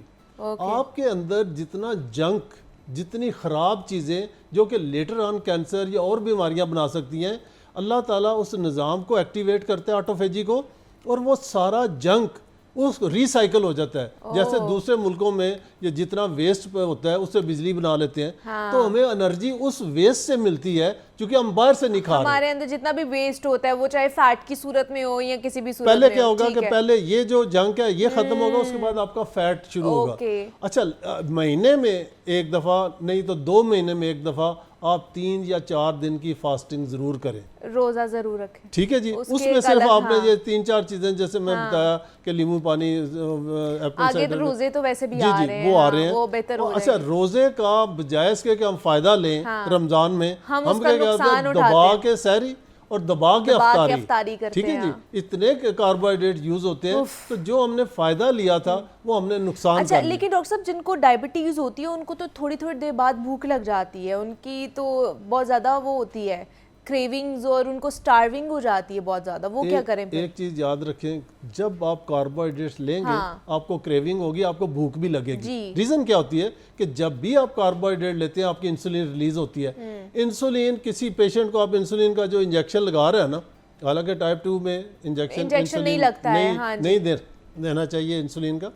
आपके अंदर जितना जंक, जितनी ख़राब चीज़ें जो कि लेटर ऑन कैंसर या और बीमारियां बना सकती हैं, अल्लाह ताला उस निज़ाम को एक्टिवेट करता है, ऑटोफेजी को, और वो सारा जंक उसको रिसाइकल हो जाता है। जैसे दूसरे मुल्कों में ये जितना वेस्ट होता है उससे बिजली बना लेते हैं। हाँ। तो हमें एनर्जी उस वेस्ट से मिलती है, क्योंकि हम बाहर से नहीं खा रहे। हमारे अंदर जितना भी वेस्ट होता है, वो चाहे फैट की सूरत में हो या किसी भी सूरत पहले में क्या होगा कि पहले ये जो जंक है ये खत्म होगा, उसके बाद आपका फैट शुरू होगा। अच्छा, महीने में 1 दफ़ा नहीं तो 2 महीने में 1 दफ़ा आप 3 या 4 दिन की फास्टिंग जरूर करें, रोजा जरूर रखें। ठीक है जी। उसके उसमें एक सिर्फ अलग, आपने हाँ। ये 3-4 चीजें जैसे मैं बताया कि नींबू पानी, एप्पल आगे साइडर, रोजे तो वैसे भी जी आ जी रहे हैं, वो आ हाँ, रहे हैं, वो बेहतर हो अच्छा जाएंगे। रोजे का बजाय इसके कि हम फायदा लें हाँ। रमजान में, हम हम उसका क्या करते नुकसान हैं, उठाते दबा हैं। के सहरी और दबा के दबा के अफ्तारी, अफ्तारी करते ठीक है हैं, जी। इतने कार्बोहाइड्रेट यूज होते हैं, तो जो हमने फायदा लिया था वो हमने नुकसान अच्छा, कर लिया। लेकिन डॉक्टर साहब जिनको डायबिटीज होती है उनको तो थोड़ी थोड़ी देर बाद भूख लग जाती है, उनकी तो बहुत ज्यादा वो होती है क्रेविंग्स, और उनको स्टार्विंग हो जाती है बहुत ज्यादा, वो क्या करें फिर? एक चीज याद रखें, जब आप कार्बोहाइड्रेट्स लेंगे, हाँ। आपको क्रेविंग होगी, आपको भूख भी लगेगी। जी। रीजन क्या होती है कि जब भी आप कार्बोहाइड्रेट लेते हैं आपकी इंसुलिन रिलीज होती है। इंसुलिन, किसी पेशेंट को आप इंसुलिन का जो इंजेक्शन लगा रहे हैं ना, हालांकि टाइप 2 में इंजेक्शन नहीं लगता है, हाँ जी। नहीं देना चाहिए इंसुलिन का,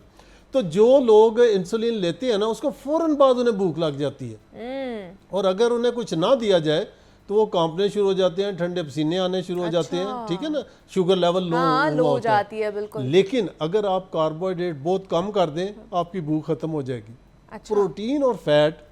तो जो लोग इंसुलिन लेते हैं ना उसको फौरन बाद उन्हें भूख लग जाती है, और अगर उन्हें कुछ ना दिया जाए तो वो कांपने शुरू हो जाते हैं, ठंडे पसीने आने शुरू हो जाते हैं, ठीक है ना, शुगर लेवल लो लो हो होता है। जाती है, बिल्कुल। लेकिन अगर आप कार्बोहाइड्रेट बहुत कम कर दें, आपकी भूख खत्म हो जाएगी। अच्छा। प्रोटीन और फैट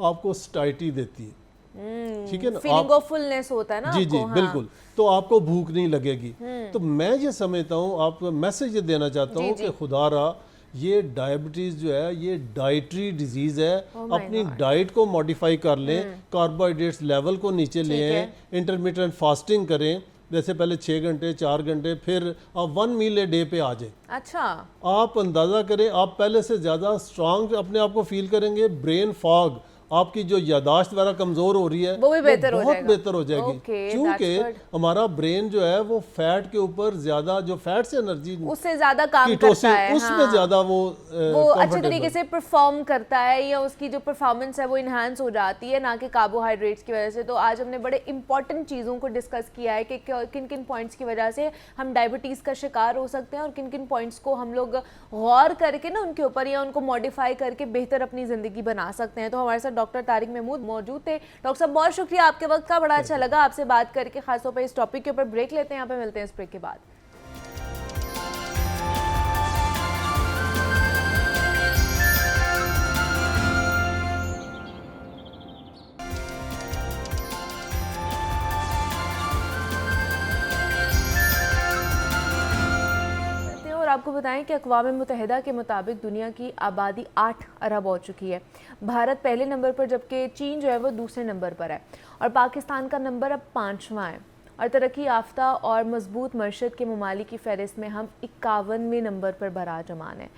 आपको स्टाइटी देती है, ठीक है ना, फीलिंग ऑफ फुलनेस होता है ना जी आपको, जी हाँ। बिल्कुल, तो आपको भूख नहीं लगेगी। तो मैं ये समझता हूँ, आपको मैसेज ये देना चाहता हूँ कि खुदारा ये डायबिटीज जो है ये डाइटरी डिजीज है, अपनी डाइट को मॉडिफाई कर लें, कार्बोहाइड्रेट्स लेवल को नीचे ले आएं, इंटरमिटेंट फास्टिंग करें, जैसे पहले 6 घंटे 4 घंटे, फिर आप 1 मील ए डे पे आ जाए। अच्छा, आप अंदाज़ा करें, आप पहले से ज़्यादा स्ट्रांग अपने आप को फील करेंगे, ब्रेन फॉग, आपकी जो यादाश्त वगैरह कमज़ोर हो रही है वो भी बेहतर हो बहुत जाएगा। बेहतर हो जाएगी, Okay, क्योंकि that's good. हमारा ब्रेन जो है वो फैट के ऊपर ज़्यादा, जो फैट से एनर्जी उससे ज्यादा काम करता है, उसमें हाँ। ज़्यादा वो अच्छे comfortable। तरीके से परफॉर्म करता है, या उसकी जो परफॉर्मेंस है वो इन्हांस हो जाती है, ना कि कार्बोहाइड्रेट्स की वजह से। तो आज हमने बड़े इंपॉर्टेंट चीज़ों को डिस्कस किया है कि किन किन पॉइंट्स की वजह से हम डायबिटीज़ का शिकार हो सकते हैं, और किन किन पॉइंट्स को हम लोग गौर करके ना उनके ऊपर या उनको मॉडिफाई करके बेहतर अपनी ज़िंदगी बना सकते हैं। तो हमारे साथ डॉक्टर तारिक महमूद मौजूद थे। डॉक्टर साहब बहुत शुक्रिया आपके वक्त का, बड़ा अच्छा लगा आपसे बात करके, खासतौर पर इस टॉपिक के ऊपर। ब्रेक लेते हैं, यहाँ पे मिलते हैं इस ब्रेक के बाद। और आपको बताएं कि अक़वाम मुत्तहिदा के मुताबिक दुनिया की आबादी 8 अरब हो चुकी है। भारत पहले नंबर पर, जबकि चीन जो है वो दूसरे नंबर पर है, और पाकिस्तान का नंबर अब 5वां है। और तरक्की याफ्ता और मजबूत मशरक़ के ममालिक की फ़हरिस्त में हम 51वें नंबर पर बराजमान हैं।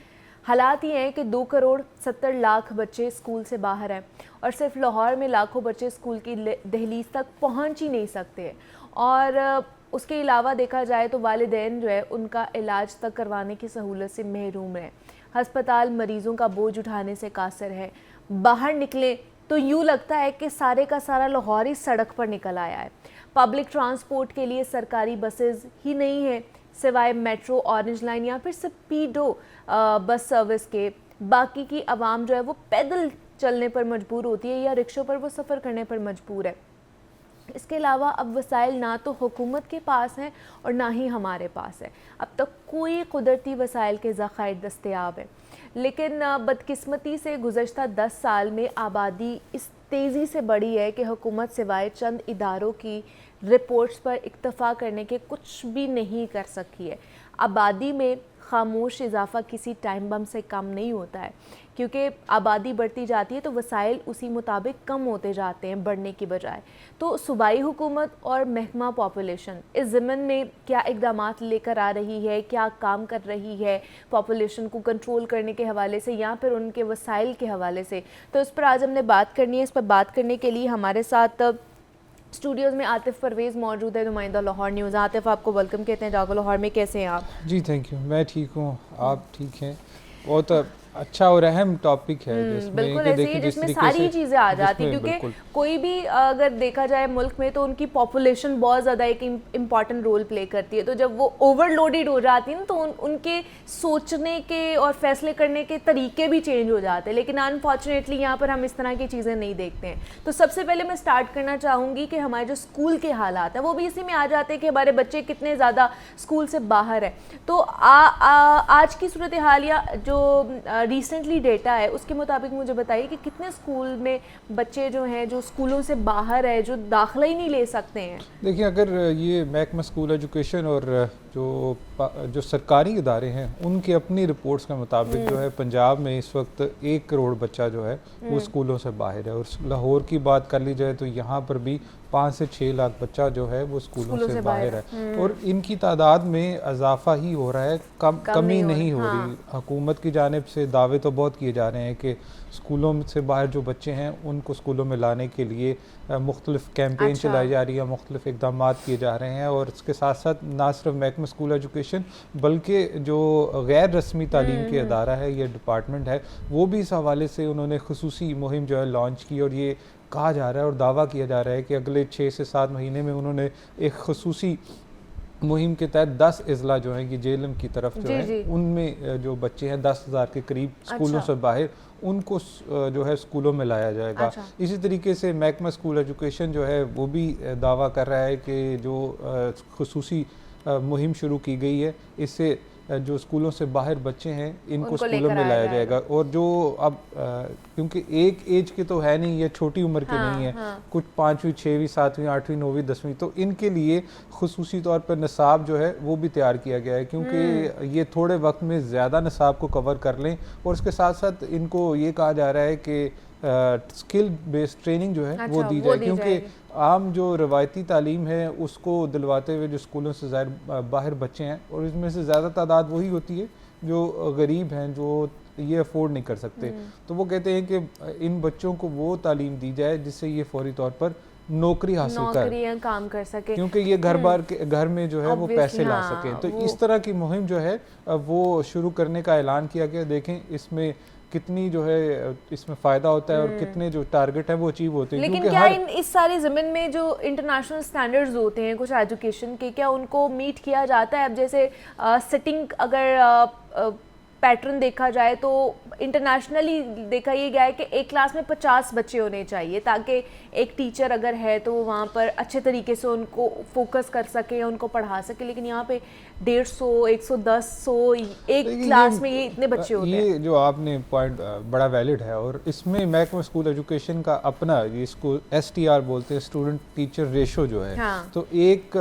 हालात ये हैं कि 2 करोड़ 70 लाख बच्चे स्कूल से बाहर हैं, और सिर्फ लाहौर में लाखों बच्चे स्कूल की दहलीज तक पहुँच ही नहीं सकते। और उसके अलावा देखा जाए तो वालिदैन जो है उनका इलाज तक करवाने की सहूलत से महरूम है। हस्पताल मरीज़ों का बोझ उठाने से कासिर है। बाहर निकले तो यूँ लगता है कि सारे का सारा लाहौर ही सड़क पर निकल आया है। पब्लिक ट्रांसपोर्ट के लिए सरकारी बसेस ही नहीं है, सिवाय मेट्रो, ऑरेंज लाइन या फिर स्पीडो बस सर्विस के। बाकी की आवाम जो है वो पैदल चलने पर मजबूर होती है, या रिक्शों पर वो सफ़र करने पर मजबूर है। इसके अलावा अब वसाइल ना तो हुकूमत के पास हैं और ना ही हमारे पास है। अब तक कोई कुदरती वसाइल के ज़खायर दस्तयाब है, लेकिन बदकिस्मती से गुज़श्ता 10 साल में आबादी इस तेज़ी से बढ़ी है कि हुकूमत सिवाय चंद इदारों की रिपोर्ट्स पर इक्तफ़ा करने के कुछ भी नहीं कर सकी है। आबादी में खामोश इजाफा किसी टाइम बम से कम नहीं होता है, क्योंकि आबादी बढ़ती जाती है तो वसाइल उसी मुताबिक कम होते जाते हैं, बढ़ने की बजाय। तो सूबाई हुकूमत और महकमा पॉपुलेशन इस ज़िम्मन में क्या इक़दामात लेकर आ रही है, क्या काम कर रही है पॉपुलेशन को कंट्रोल करने के हवाले से, या फिर उनके वसाइल के हवाले से? तो इस पर आज हमने बात करनी है। इस पर बात करने के लिए हमारे साथ स्टूडियोज़ में आतिफ़ परवेज़ मौजूद है, नुमाइंदा लाहौर न्यूज़। आतिफ़, आपको वेलकम कहते हैं जागो लाहौर में, कैसे हैं आप? जी थैंक यू, मैं ठीक हूँ, आप ठीक हैं? बहुत अच्छा और अहम टॉपिक है बिल्कुल ऐसे ही, जिसमें सारी चीज़ें आ जाती, क्योंकि कोई भी अगर देखा जाए मुल्क में तो उनकी पॉपुलेशन बहुत ज़्यादा एक इम्पॉर्टेंट रोल प्ले करती है। तो जब वो ओवरलोडेड हो जाती है ना, तो उनके सोचने के और फैसले करने के तरीके भी चेंज हो जाते हैं। लेकिन अनफॉर्चुनेटली यहाँ पर हम इस तरह की चीज़ें नहीं देखते हैं। तो सबसे पहले मैं स्टार्ट करना चाहूँगी कि हमारे जो स्कूल के हालात हैं वो भी इसी में आ जाते हैं कि हमारे बच्चे कितने ज़्यादा स्कूल से बाहर है। तो आज की सूरत हाल या जो रिसेंटली डेटा है उसके मुताबिक मुझे बताइए कि कितने स्कूल में बच्चे जो हैं जो स्कूलों से बाहर है, जो दाखिला ही नहीं ले सकते हैं? देखिए, अगर ये महकमा स्कूल एजुकेशन और जो सरकारी इदारे हैं उनकी अपनी रिपोर्ट्स के मुताबिक जो है पंजाब में इस वक्त 1 करोड़ बच्चा जो है वो स्कूलों से बाहर है। और लाहौर की बात कर ली जाए तो यहाँ पर भी 5 से 6 लाख बच्चा जो है वो स्कूलों से बाहर है और इनकी तादाद में इजाफा ही हो रहा है, कमी नहीं हो रही। हुकूमत की जानिब से दावे तो बहुत किए जा रहे हैं कि स्कूलों से बाहर जो बच्चे हैं उनको स्कूलों में लाने के लिए मुख्तलिफ कैंपेन चलाई जा रही है, मुख्तलिफ इक़दाम किए जा रहे हैं। और इसके साथ साथ ना सिर्फ महकमा स्कूल एजुकेशन बल्कि जो गैर रस्मी तालीम के अदारा है, ये डिपार्टमेंट है, वो भी इस हवाले से उन्होंने खुसूसी मुहिम जो है लॉन्च की। और ये कहा जा रहा है और दावा किया जा रहा है कि अगले 6 से 7 महीने में उन्होंने एक खुसूसी मुहिम के तहत 10 अजला जो हैं कि जेएलएम की तरफ जो है उनमें जो बच्चे हैं 10,000 के करीब स्कूलों से बाहर, उनको जो है स्कूलों में लाया जाएगा। इसी तरीके से महकमा स्कूल एजुकेशन जो है वो भी दावा कर रहा है कि जो खुसूसी मुहिम शुरू की गई है इससे जो स्कूलों से बाहर बच्चे हैं इनको स्कूलों में लाया जाएगा। और जो अब क्योंकि एक एज के तो है नहीं, ये छोटी उम्र के नहीं है, कुछ 5वीं 6वीं 7वीं 8वीं 9वीं 10वीं, तो इनके लिए खुसूसी तौर पर निसाब जो है वो भी तैयार किया गया है क्योंकि ये थोड़े वक्त में ज़्यादा निसाब को कवर कर लें। और इसके साथ साथ इनको ये कहा जा रहा है कि स्किल बेस्ड ट्रेनिंग जो है वो दी जाए क्योंकि आम जो रवायती तालीम है उसको दिलवाते हुए जो स्कूलों से बाहर बच्चे हैं और इसमें से ज़्यादा तादाद वही होती है जो गरीब हैं, जो ये अफोर्ड नहीं कर सकते। तो वो कहते हैं कि इन बच्चों को वो तालीम दी जाए जिससे ये फौरी तौर पर नौकरी हासिल कर काम कर सके, क्योंकि ये घर में जो है वो पैसे ला सकें। तो इस तरह की मुहिम जो है वो शुरू करने का ऐलान किया गया। देखें इसमें कितनी जो है इसमें फ़ायदा होता है और कितने जो टारगेट है वो अचीव होते हैं। लेकिन क्या इस सारे ज़मीन में जो इंटरनेशनल स्टैंडर्ड्स होते हैं कुछ एजुकेशन के, क्या उनको मीट किया जाता है? अब जैसे सिटिंग अगर पैटर्न देखा जाए तो इंटरनेशनली देखा ये गया है कि एक क्लास में 50 बच्चे होने चाहिए ताकि एक टीचर अगर है तो वो वहाँ पर अच्छे तरीके से उनको फोकस कर सके, उनको पढ़ा सके। लेकिन यहाँ पे 150, 110, 100 एक क्लास में ये इतने बच्चे होते हैं। ये जो आपने पॉइंट बड़ा वैलिड है और इसमें महकमा स्कूल एजुकेशन का अपना ये इसको STR बोलते हैं, स्टूडेंट टीचर रेशो जो है। तो एक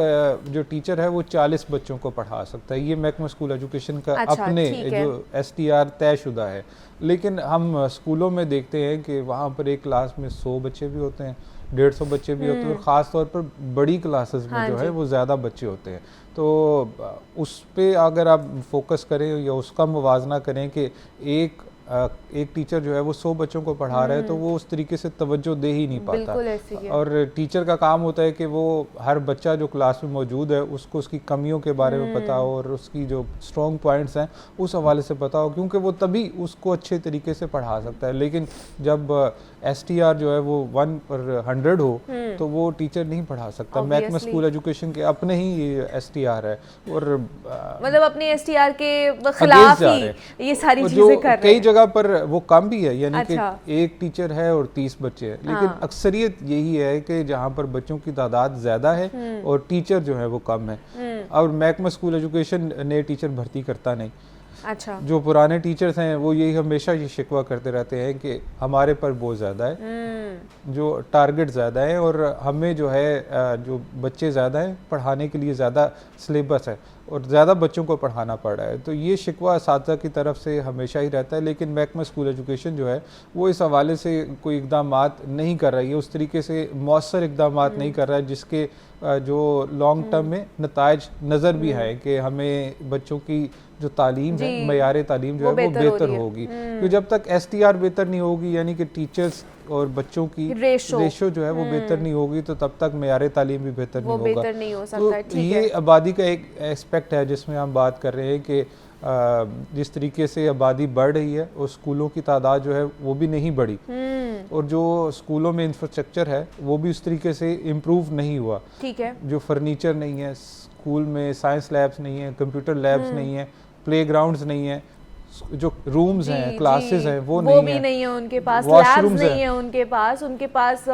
जो टीचर है वो 40 बच्चों को पढ़ा सकता है। ये महकमा स्कूल एजुकेशन का अपने जो STR तयशुदा है। लेकिन हम स्कूलों में देखते हैं कि वहाँ पर एक क्लास में 100 बच्चे भी होते हैं, 150 बच्चे भी होते हैं और ख़ास तौर पर बड़ी क्लासेस में जो है वो ज़्यादा बच्चे होते हैं। तो उस पे अगर आप फोकस करें या उसका मुवाजना करें कि एक टीचर जो है वो 100 बच्चों को पढ़ा रहा है तो वो उस तरीके से तवज्जो दे ही नहीं पाता। और टीचर का काम होता है कि वो हर बच्चा जो क्लास में मौजूद है उसको उसकी कमियों के बारे में पता हो और उसकी जो स्ट्रॉन्ग पॉइंट्स हैं उस हवाले से पता हो, क्योंकि वो तभी उसको अच्छे तरीके से पढ़ा सकता है। लेकिन जब STR जो है वो 1/100 हो तो वो टीचर नहीं पढ़ा सकता। महकमा स्कूल एजुकेशन के अपने ही STR है और मतलब अपने STR के खिलाफ ही ये सारी चीजें कर रहे हैं। कई जगह पर वो कम भी है, यानी कि एक टीचर है और 30 बच्चे हैं। लेकिन अक्सरियत यही है कि जहाँ पर बच्चों की तादाद ज्यादा है और टीचर जो है वो कम है। और महकमा स्कूल एजुकेशन नए टीचर भर्ती करता नहीं। अच्छा, जो पुराने टीचर्स हैं वो यही हमेशा ये शिकवा करते रहते हैं कि हमारे पर बोझ ज़्यादा है, जो टारगेट ज़्यादा है और हमें जो है जो बच्चे ज़्यादा हैं, पढ़ाने के लिए ज़्यादा सिलेबस है और ज़्यादा बच्चों को पढ़ाना पड़ रहा है। तो ये शिकवा असातिज़ा की तरफ से हमेशा ही रहता है। लेकिन महकमा स्कूल एजुकेशन जो है वो इस हवाले से कोई इक़दामात नहीं कर रही है, उस तरीके से मौसर इक़दामात नहीं कर रहा है जिसके जो लॉन्ग टर्म में नताइज नज़र भी आए कि हमें बच्चों की जो तालीम है, मयार तालीम जो है वो बेहतर होगी। क्योंकि जब तक STR बेहतर नहीं होगी, यानी कि टीचर्स और बच्चों की रेशो जो है वो बेहतर नहीं होगी, तो तब तक मयार तालीम भी बेहतर नहीं होगा। तो ये आबादी का एक एस्पेक्ट है जिसमें हम बात कर रहे हैं कि जिस तरीके से आबादी बढ़ रही है और स्कूलों की तादाद जो है वो भी नहीं बढ़ी और जो स्कूलों में इंफ्रास्ट्रक्चर है वो भी उस तरीके से इम्प्रूव नहीं हुआ। ठीक है, जो फर्नीचर नहीं है स्कूल में, साइंस लैब्स नहीं है, कंप्यूटर लैब्स नहीं है, प्लेग्राउंड्स नहीं है, जो रूम्स हैं, क्लासेस हैं, वो भी नहीं है उनके पास, लैब्स नहीं है उनके पास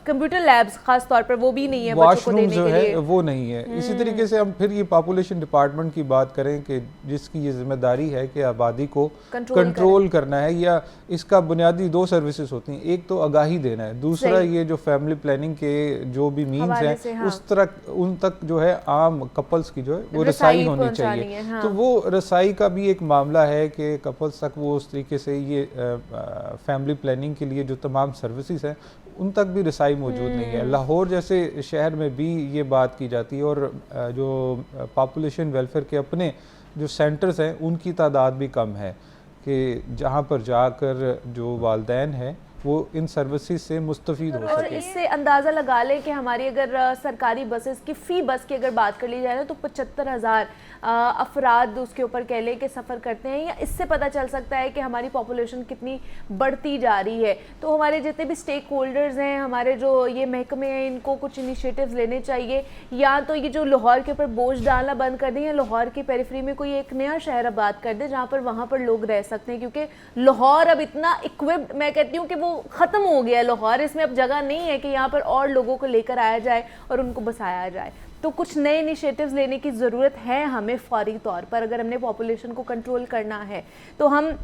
कंप्यूटर लैब्स खास तौर पर वो भी नहीं है बच्चों को देने के लिए, वो नहीं है। इसी तरीके से हम फिर ये पॉपुलेशन डिपार्टमेंट की बात करें कि जिसकी ये जिम्मेदारी है कि आबादी को कंट्रोल करना है, या इसका बुनियादी 2 सर्विसेज होती हैं, एक तो आगाही देना है, दूसरा ये जो फैमिली प्लानिंग के जो भी मीन्स हैं उस तरह उन तक जो है आम कपल्स की जो है वो रसाई होनी चाहिए। तो वो रसाई का भी एक मामला है कि कपल्स तक वो उस तरीके से ये फैमिली प्लानिंग के लिए जो तमाम सर्विसेज हैं उन तक भी रसाई मौजूद नहीं है। लाहौर जैसे शहर में भी ये बात की जाती है, और जो पॉपुलेशन वेलफेयर के अपने जो सेंटर्स हैं उनकी तादाद भी कम है कि जहाँ पर जाकर जो वालिदैन हैं वो इन सर्विसेज से मुस्तफ़ीद हो और सके। इससे अंदाज़ा लगा लें कि हमारी अगर सरकारी बसेस की फ़ी बस की अगर बात कर ली जाए ना तो 75,000 अफराद उसके ऊपर कह लें कि सफ़र करते हैं, या इससे पता चल सकता है कि हमारी पॉपुलेशन कितनी बढ़ती जा रही है। तो हमारे जितने भी स्टेक होल्डर्स हैं, हमारे जो ये महकमे हैं, इनको कुछ इनिशिएटिव्स लेने चाहिए, या तो ये जो लाहौर के ऊपर बोझ डालना बंद कर दें, या लाहौर की पेरिफेरी में कोई एक नया शहर आबाद कर दे जहाँ पर वहाँ पर लोग रह सकते हैं, क्योंकि लाहौर अब इतना इक्विप्ड, मैं कहती हूँ कि वो ख़त्म हो गया है लाहौर, इसमें अब जगह नहीं है कि यहाँ पर और लोगों को लेकर आया जाए और उनको बसाया जाए। तो कुछ नए इनिशिएटिव्स लेने की ज़रूरत है हमें फौरी तौर पर, अगर हमने पॉपुलेशन को कंट्रोल करना है। तो हम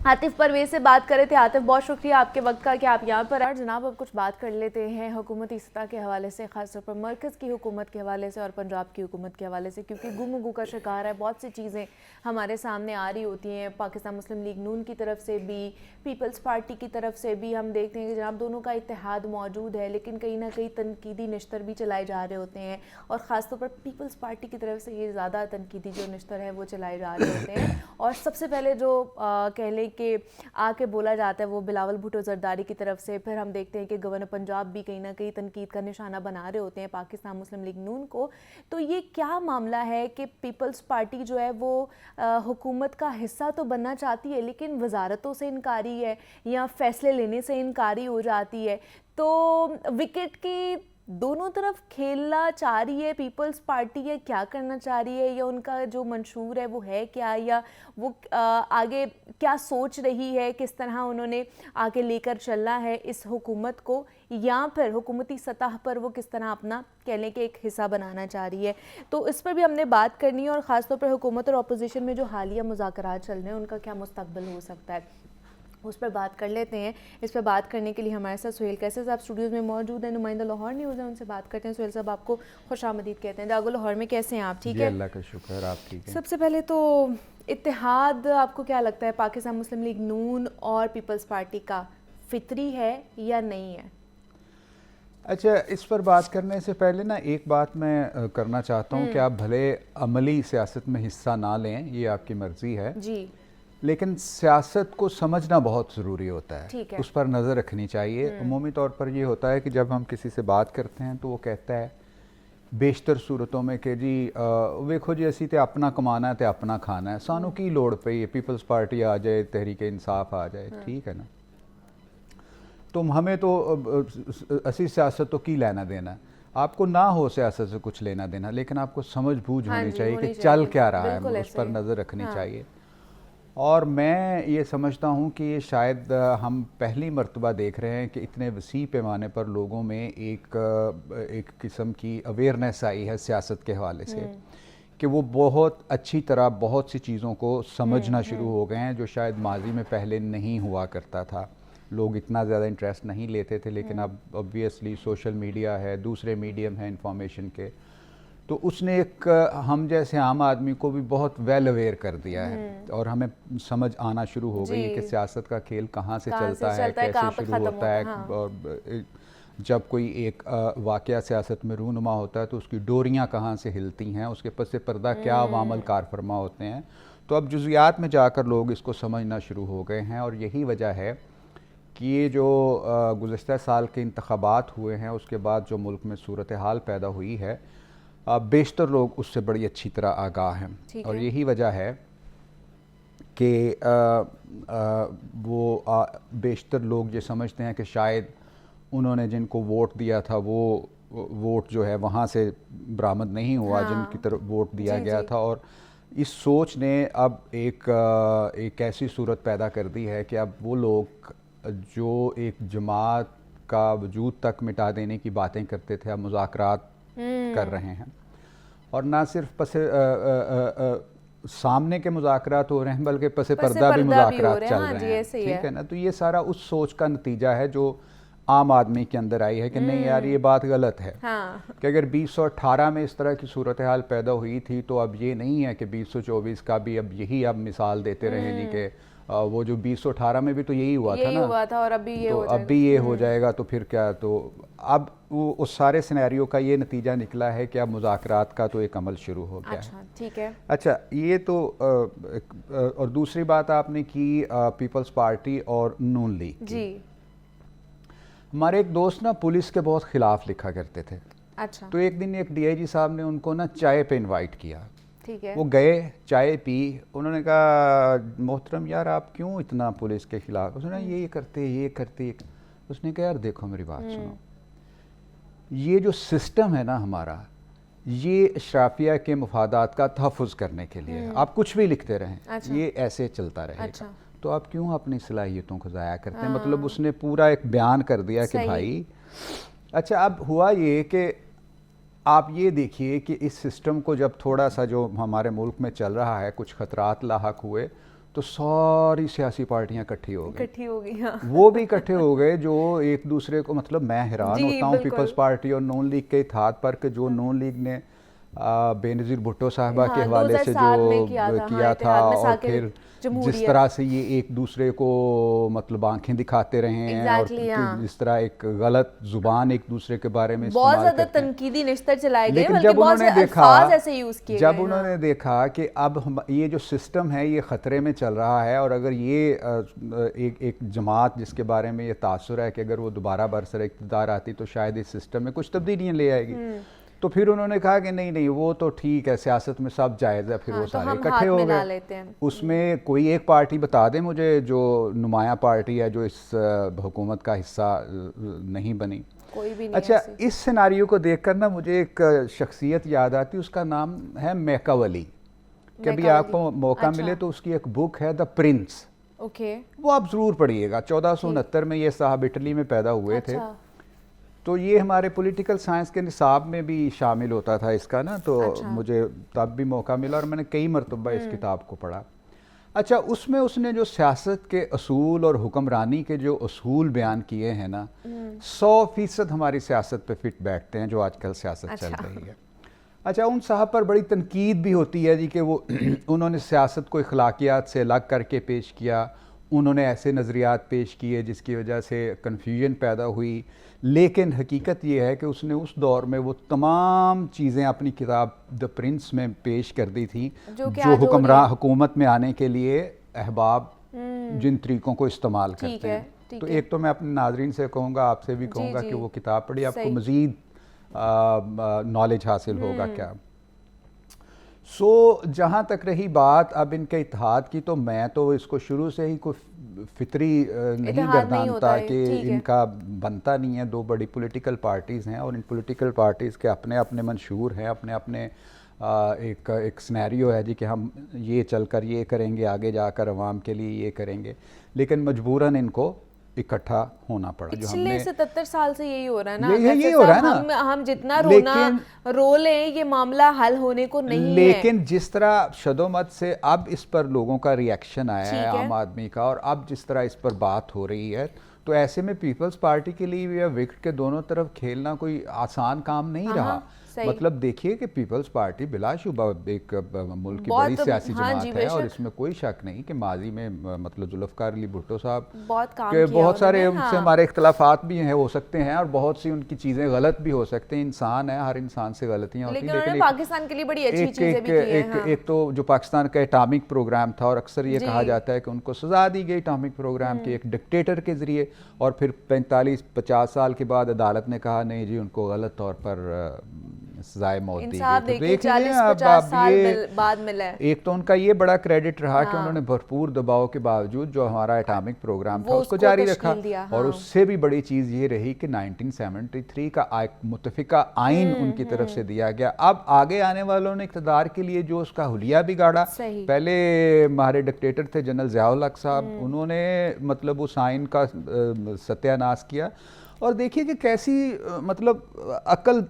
आतिफ परवेज से बात कर रहे थे। आतिफ, बहुत शुक्रिया आपके वक्त का कि आप यहाँ पर आए। जनाब, अब कुछ बात कर लेते हैं हुकूमती सतह के हवाले से, ख़ासतौर पर मरकज़ की हुकूमत के हवाले से और पंजाब की हुकूमत के हवाले से, क्योंकि गुम का शिकार है। बहुत सी चीज़ें हमारे सामने आ रही होती हैं, पाकिस्तान मुस्लिम लीग नून की तरफ से भी, पीपल्स पार्टी की तरफ से भी। हम देखते हैं कि जनाब दोनों का इत्तेहाद मौजूद है, लेकिन कहीं ना कहीं तनकीदी निश्तर भी चलाए जा रहे होते हैं, और ख़ासतौर पर पीपल्स पार्टी की तरफ से ये ज़्यादा तनकीदी जो निश्तर है वो चलाए जा रहे होते हैं। और सबसे पहले जो कह लें कि आके बोला जाता है वो बिलावल भुट्टो जरदारी की तरफ से। फिर हम देखते हैं कि गवर्नर पंजाब भी कहीं ना कहीं तनकीद का निशाना बना रहे होते हैं पाकिस्तान मुस्लिम लीग नून को। तो ये क्या मामला है कि पीपल्स पार्टी जो है वो हुकूमत का हिस्सा तो बनना चाहती है, लेकिन वजारतों से इनकारी है या फैसले लेने से इनकारी हो जाती है। तो विकेट की दोनों तरफ खेलना चाह रही है पीपल्स पार्टी, या क्या करना चाह रही है, या उनका जो मंशूर है वो है क्या, या वो आगे क्या सोच रही है, किस तरह उन्होंने आगे लेकर चलना है इस हुकूमत को, या फिर हुकूमती सतह पर वो किस तरह अपना कह लें कि एक हिस्सा बनाना चाह रही है। तो इस पर भी हमने बात करनी है, और ख़ासतौर पर हुकूमत और अपोजिशन में जो हालिया मुज़ाकरात चल रहे हैं उनका क्या मुस्तकबिल हो सकता है, उस पर बात कर लेते हैं। इस पर बात करने के लिए हमारे साथ सुहेल कैसे साहब स्टूडियोज़ में मौजूद हैं, नुमाइंदा लाहौर न्यूज़ है, उनसे बात करते हैं। सुहेल साहब, आपको खुशामदीद कहते हैं। जागो लाहौर में कैसे हैं आप? ठीक है, अल्लाह का शुक्र, आप ठीक हैं? सबसे पहले तो इत्तेहाद आपको क्या लगता है पाकिस्तान मुस्लिम लीग नून और पीपल्स पार्टी का फितरी है या नहीं है? अच्छा, इस पर बात करने से पहले ना एक बात मैं करना चाहता हूँ कि आप भले अमली सियासत में हिस्सा ना लें, ये आपकी मर्ज़ी है जी, लेकिन सियासत को समझना बहुत ज़रूरी होता है, उस पर नज़र रखनी चाहिए। अमूमी तौर पर ये होता है कि जब हम किसी से बात करते हैं तो वो कहता है बेशतर सूरतों में कि जी वेखो जी असी तो अपना कमाना है तो अपना खाना है, सानू की लोड़ पई है पीपल्स पार्टी आ जाए, तहरीक इंसाफ आ जाए, ठीक है ना, तुम हमें तो असी सियासत तो की लेना देना, आपको ना हो सियासत से कुछ लेना देना, लेकिन आपको समझ बूझ होनी चाहिए कि चल क्या रहा है, उस पर नज़र रखनी चाहिए। और मैं ये समझता हूँ कि ये शायद हम पहली मर्तबा देख रहे हैं कि इतने वसी पैमाने पर लोगों में एक किस्म की अवेयरनेस आई है सियासत के हवाले से, कि वो बहुत अच्छी तरह बहुत सी चीज़ों को समझना शुरू हो गए हैं जो शायद माजी में पहले नहीं हुआ करता था। लोग इतना ज़्यादा इंटरेस्ट नहीं लेते थे, लेकिन अब ऑब्वियसली सोशल मीडिया है, दूसरे मीडियम हैं इंफॉर्मेशन के, तो उसने एक हम जैसे आम आदमी को भी बहुत वेल अवेयर कर दिया है, और हमें समझ आना शुरू हो गई है कि सियासत का खेल कहाँ से चलता है, कैसे शुरू होता है। और जब कोई एक वाक़या सियासत में रूनुमा होता है तो उसकी डोरियाँ कहाँ से हिलती हैं, उसके पस पर्दा क्या अवामल कारफरमा होते हैं। तो अब जुज़ियात में जाकर लोग इसको समझना शुरू हो गए हैं, और यही वजह है कि ये जो गुज़श्ता साल के इंतख़ाबात हुए हैं उसके बाद जो मुल्क में सूरत हाल पैदा हुई है, बेशतर लोग उससे बड़ी अच्छी तरह आगाह हैं। और यही वजह है कि वो बेशतर लोग ये समझते हैं कि शायद उन्होंने जिनको वोट दिया था वो वोट जो है वहाँ से बरामद नहीं हुआ, जिनकी तरफ वोट दिया गया था, और इस सोच ने अब एक ऐसी सूरत पैदा कर दी है कि अब वो लोग जो एक जमात का वजूद तक मिटा देने की बातें करते थे, अब मुज़ाकरात कर रहे हैं। और ना सिर्फ सामने के मुज़ाकरात हो रहे हैं, बल्कि पसे पर्दा भी मुज़ाकरात चल रहे हैं। ठीक है ना, तो ये सारा उस सोच का नतीजा है जो आम आदमी के अंदर आई है कि नहीं यार ये बात गलत है। हाँ। कि अगर 2018 में इस तरह की सूरत हाल पैदा हुई थी तो अब ये नहीं है कि 2024 का भी अब यही अब मिसाल देते रहे जी कि वो जो 2018 में भी तो यही हुआ था ना, हुआ था और अभी ये तो हो जाएगा। अब भी ये हो जाएगा तो फिर क्या। तो अब वो उस सारे सिनेरियो का ये नतीजा निकला है कि अब मुज़ाकरात का तो एक अमल शुरू हो गया है। अच्छा ठीक है। अच्छा ये तो और दूसरी बात आपने की पीपल्स पार्टी और नून लीग की। जी। हमारे एक दोस्त ना पुलिस के बहुत खिलाफ लिखा करते थे। अच्छा। तो एक दिन एक डीआईजी साहब ने उनको ना चाय पे इनवाइट किया। ठीक है। वो गए, चाय पी, उन्होंने कहा मोहतरम यार आप क्यों इतना पुलिस के खिलाफ। उसने ये करते। उसने कहा यार देखो मेरी बात सुनो, ये जो सिस्टम है ना हमारा, ये अशराफिया के मुफादात का तहफ़्फ़ुज़ करने के लिए आप कुछ भी लिखते रहें। अच्छा। ये ऐसे चलता रहेगा। अच्छा। तो आप क्यों अपनी सलाहियतों को ज़ाया करते हैं। मतलब उसने पूरा एक बयान कर दिया कि भाई अच्छा। अब हुआ ये कि आप ये देखिए कि इस सिस्टम को जब थोड़ा सा जो हमारे मुल्क में चल रहा है कुछ खतरात लाहक हुए तो सारी सियासी पार्टियां इकट्ठी हो गई। हाँ। वो भी इकट्ठे हो गए जो एक दूसरे को, मतलब मैं हैरान होता हूँ पीपल्स पार्टी और नून लीग के इत्तेहाद पर कि जो नून लीग ने बेनज़ीर भुट्टो साहबा के हवाले से जो किया था और फिर जिस तरह से ये एक दूसरे को मतलब आंखें दिखाते रहे हैं और जिस तरह एक गलत जुबान एक दूसरे के बारे में बहुत ज्यादा तनकीदी निश्तर चलाए गए, लेकिन जब उन्होंने देखा ऐसे यूज किए जब उन्होंने देखा कि अब ये जो सिस्टम है ये ख़तरे में चल रहा है और अगर ये एक जमात जिसके बारे में ये तासुर है कि अगर वो दोबारा बरसर इक़्तिदार आती तो शायद इस सिस्टम में कुछ तब्दीलियाँ ले आएगी, तो फिर उन्होंने कहा कि नहीं वो तो ठीक है, सियासत में सब जायज़ है, फिर वो सारे इकट्ठे हो गए। उसमें कोई एक पार्टी बता दे मुझे जो नुमाया पार्टी है जो इस हुकूमत का हिस्सा नहीं बनी। कोई भी नहीं। अच्छा इस सिनारियो को देखकर ना मुझे एक शख्सियत याद आती, उसका नाम है मैकावली। कभी आपको मौका मिले तो उसकी एक बुक है द प्रिंस। ओके। वो आप ज़रूर पढ़िएगा। 1469 में ये साहब इटली में पैदा हुए थे। तो ये हमारे पॉलिटिकल साइंस के निसाब में भी शामिल होता था इसका ना, तो मुझे तब भी मौका मिला और मैंने कई मरतबा इस किताब को पढ़ा। अच्छा उसमें उसने जो सियासत के असूल और हुक्मरानी के जो असूल बयान किए हैं ना 100% हमारी सियासत पे फिट बैठते हैं जो आजकल सियासत चल रही है। अच्छा उन साहब पर बड़ी तनकीद भी होती है जी कि वो उन्होंने सियासत को अखलाकियात से अलग करके पेश किया, उन्होंने ऐसे नज़रियात पेश किए जिसकी वजह से कन्फ्यूजन पैदा हुई। लेकिन हकीकत ये है कि उसने उस दौर में वो तमाम चीज़ें अपनी किताब द प्रिंस में पेश कर दी थी जो हुक्मरान हुकूमत में आने के लिए अहबाब जिन तरीक़ों को इस्तेमाल करते हैं। तो एक तो मैं अपने नाजरीन से कहूँगा, आपसे भी कहूँगा कि वो किताब पढ़िए, आपको मज़ीद नॉलेज हासिल होगा क्या। जहाँ तक रही बात अब इनके इत्तेहाद की, तो मैं तो इसको शुरू से ही कोई फितरी नहीं गर्दानता कि इनका बनता नहीं है। दो बड़ी पॉलिटिकल पार्टीज़ हैं और इन पॉलिटिकल पार्टीज़ के अपने अपने मंशूर हैं, अपने अपने एक सिनेरियो है जी कि हम ये चलकर ये करेंगे, आगे जाकर अवाम के लिए ये करेंगे, लेकिन मजबूरन इनको इकट्ठा होना पड़ा। पिछले 77 साल से यही हो रहा है ना, यही हो रहा है ना। हम जितना रो लें ये मामला हल होने को नहीं है। लेकिन जिस तरह शदोमत से अब इस पर लोगों का रिएक्शन आया है आम आदमी का, और अब जिस तरह इस पर बात हो रही है, तो ऐसे में पीपल्स पार्टी के लिए या विकेट के दोनों तरफ खेलना कोई आसान काम नहीं रहा। मतलब देखिए कि पीपल्स पार्टी बिलाशुबा एक मुल्क की बड़ी सियासी जमात है और इसमें कोई शक नहीं कि माजी में मतलब जुल्फ़िकार अली भुट्टो साहब के बहुत सारे उनसे हमारे इख्तलाफात भी हैं, हो सकते हैं, और बहुत सी उनकी चीज़ें गलत भी हो सकते हैं। इंसान है, हर इंसान से गलतियाँ होती हैं, लेकिन पाकिस्तान के लिए बड़ी अच्छी चीज़ें भी की हैं। एक तो जो पाकिस्तान का एटॉमिक प्रोग्राम था, और अक्सर ये कहा जाता है कि उनको सज़ा दी गई एटॉमिक प्रोग्राम के एक डिक्टेटर के ज़रिए, और फिर 45-50 साल के बाद अदालत ने कहा नहीं जी उनको गलत तौर पर सजाए मौत दी इंसाफ गई। तो देखिए देख लीजिए 40-50 साल बाद मिला है। एक तो उनका ये बड़ा क्रेडिट रहा कि उन्होंने भरपूर दबाव के बावजूद जो हमारा एटॉमिक प्रोग्राम था उसको जारी रखा, और उससे भी बड़ी चीज़ ये रही कि 1973 का मुत्तफिका आइन उनकी तरफ से दिया गया। अब आगे आने वालों ने इक़्तिदार के लिए जो उसका हुलिया बिगाड़ा, पहले हमारे डिक्टेटर थे जनरल ज़िया-उल हक साहब, उन्होंने मतलब उस आइन का सत्यानाश किया। और देखिए कि कैसी मतलब अकल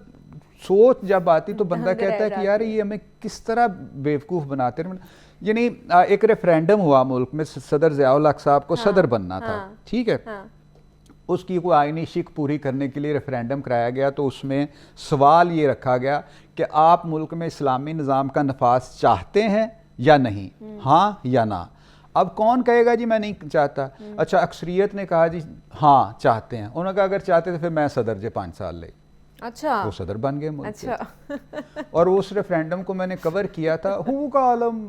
सोच जब आती तो बंदा कहता है कि यार ये हमें किस तरह बेवकूफ़ बनाते हैं। यानी एक रेफरेंडम हुआ मुल्क में, सदर ज़िया-उल हक साहब को सदर बनना था, ठीक है, उसकी कोई आइनी शिक पूरी करने के लिए रेफरेंडम कराया गया। तो उसमें सवाल ये रखा गया कि आप मुल्क में इस्लामी निज़ाम का नफाज चाहते हैं या नहीं, हाँ या ना। अब कौन कहेगा जी मैं नहीं चाहता? अच्छा, अक्सरियत ने कहा जी हाँ चाहते हैं। उन्होंने कहा अगर चाहते तो फिर मैं सदर जे 5 साल ले। अच्छा, वो सदर बन गए मुल्क के। अच्छा और उस रेफरेंडम को मैंने कवर किया था हू का आलम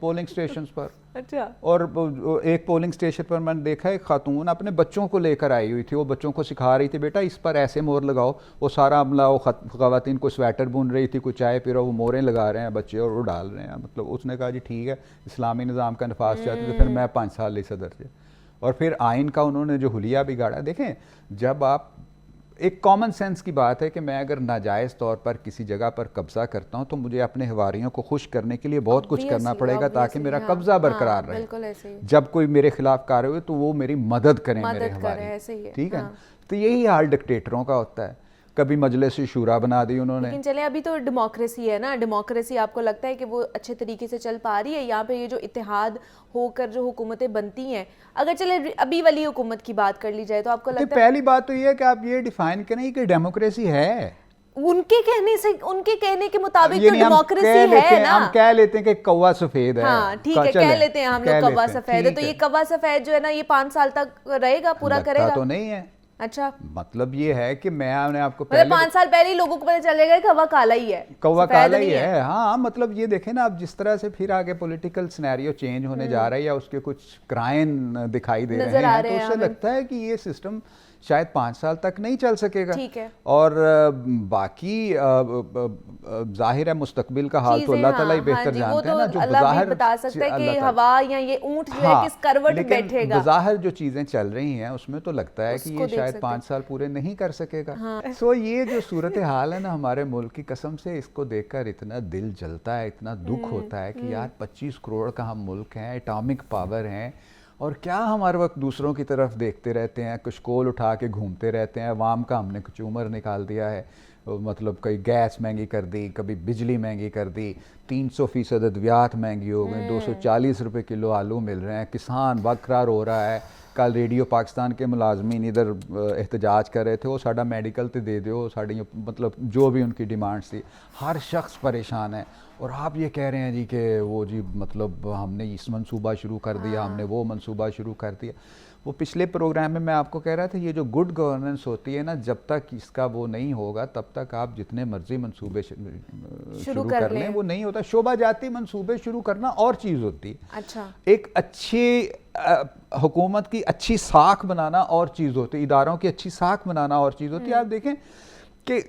पोलिंग स्टेशंस पर। अच्छा, और एक पोलिंग स्टेशन पर मैंने देखा एक खातून अपने बच्चों को लेकर आई हुई थी, वो बच्चों को सिखा रही थी बेटा इस पर ऐसे मोहर लगाओ। वो सारा अमला, वो ख़वातीन को स्वेटर बुन रही थी, कोई चाय पी रहा, वो मोहरें लगा रहे हैं बच्चे और वो डाल रहे हैं। मतलब उसने कहा जी ठीक है, इस्लामी निज़ाम का नफाज चाहते तो फिर मैं 5 साल ले सदर से। और फिर आइन का उन्होंने जो हुलिया बिगाड़ा। देखें, जब आप एक कॉमन सेंस की बात है कि मैं अगर नाजायज़ तौर पर किसी जगह पर कब्जा करता हूं तो मुझे अपने हवारियों को खुश करने के लिए बहुत कुछ करना पड़ेगा ताकि मेरा कब्जा बरकरार रहे। जब कोई मेरे खिलाफ कार्य हुए तो वो मेरी मदद करें, मेरे हवारी, ठीक है। तो यही हाल डिक्टेटरों का होता है। कभी मजलिस शूरा बना दी उन्होंने। लेकिन चले अभी तो डेमोक्रेसी है ना, डेमोक्रेसी आपको लगता है कि वो अच्छे तरीके से चल पा रही है? यहाँ पे ये जो इत्तेहाद होकर जो हुकूमतें बनती हैं, अगर चले अभी वाली हुकूमत की बात कर ली जाए तो आपको लगता है? पहली बात तो ये है कि आप ये डिफाइन करें कि डेमोक्रेसी है। उनके कहने से, उनके कहने के मुताबिक तो डेमोक्रेसी है ना। हम कह लेते हैं कि कौवा सफेद है। हाँ ठीक है, कह लेते हैं हम लोग कौवा सफेद है। तो ये कौवा सफेद जो है ना, ये 5 साल तक रहेगा, पूरा करेगा? तो नहीं है। अच्छा, मतलब ये है कि मैंने आपको मतलब 5 साल पहले ही लोगों को पता चलेगा कि कौवा काला ही है, कौवा काला ही है। हाँ, मतलब ये देखें ना, आप जिस तरह से फिर आगे पॉलिटिकल सिनेरियो चेंज होने जा रहा है या उसके कुछ क्राइम दिखाई दे रहे हैं, तो उससे लगता है कि ये सिस्टम शायद 5 साल तक नहीं चल सकेगा। ठीक है। और बाकी जाहिर है मुस्तकबिल का हाल तो अल्लाह ताला ही बेहतर जानते हैं ना। जो बज़ाहिर बता सकता है कि हवा या ये ऊंट जो है किस करवट बैठेगा। बज़ाहिर जो चीजें चल रही हैं उसमें तो लगता है कि ये शायद 5 साल पूरे नहीं कर सकेगा। सो ये जो सूरत हाल है ना हमारे मुल्क की, कसम से इसको देखकर इतना दिल जलता है, इतना दुख होता है कि यार 25 करोड़ का हम मुल्क हैं, एटॉमिक पावर हैं, और क्या हम हर वक्त दूसरों की तरफ देखते रहते हैं, कशकोल उठा के घूमते रहते हैं। अवाम का हमने कुछ उम्र निकाल दिया है। मतलब कहीं गैस महंगी कर दी, कभी बिजली महंगी कर दी, 300% अद्वियात महंगी हो गई, 240 रुपये किलो आलू मिल रहे हैं, किसान बकरार हो रहा है। कल रेडियो पाकिस्तान के मुलाजमीन इधर एहतजाज कर रहे थे, वो साडा मेडिकल तो दे दो, साड़ी मतलब जो भी उनकी डिमांड्स थी। हर शख्स परेशान है, और आप ये कह रहे हैं जी कि वो जी मतलब हमने इस मंसूबा शुरू कर दिया, हमने वो मंसूबा शुरू कर दिया। वो पिछले प्रोग्राम में मैं आपको कह रहा था, ये जो गुड गवर्नेंस होती है ना, जब तक इसका वो नहीं होगा तब तक आप जितने मर्जी मंसूबे शुरू कर लें वो नहीं होता। शोभा जाती मंसूबे शुरू करना और चीज़ होती है। अच्छा, एक अच्छी हुकूमत की अच्छी साख बनाना और चीज़ होती है, इदारों की अच्छी साख बनाना और चीज़ होती है। आप देखें कि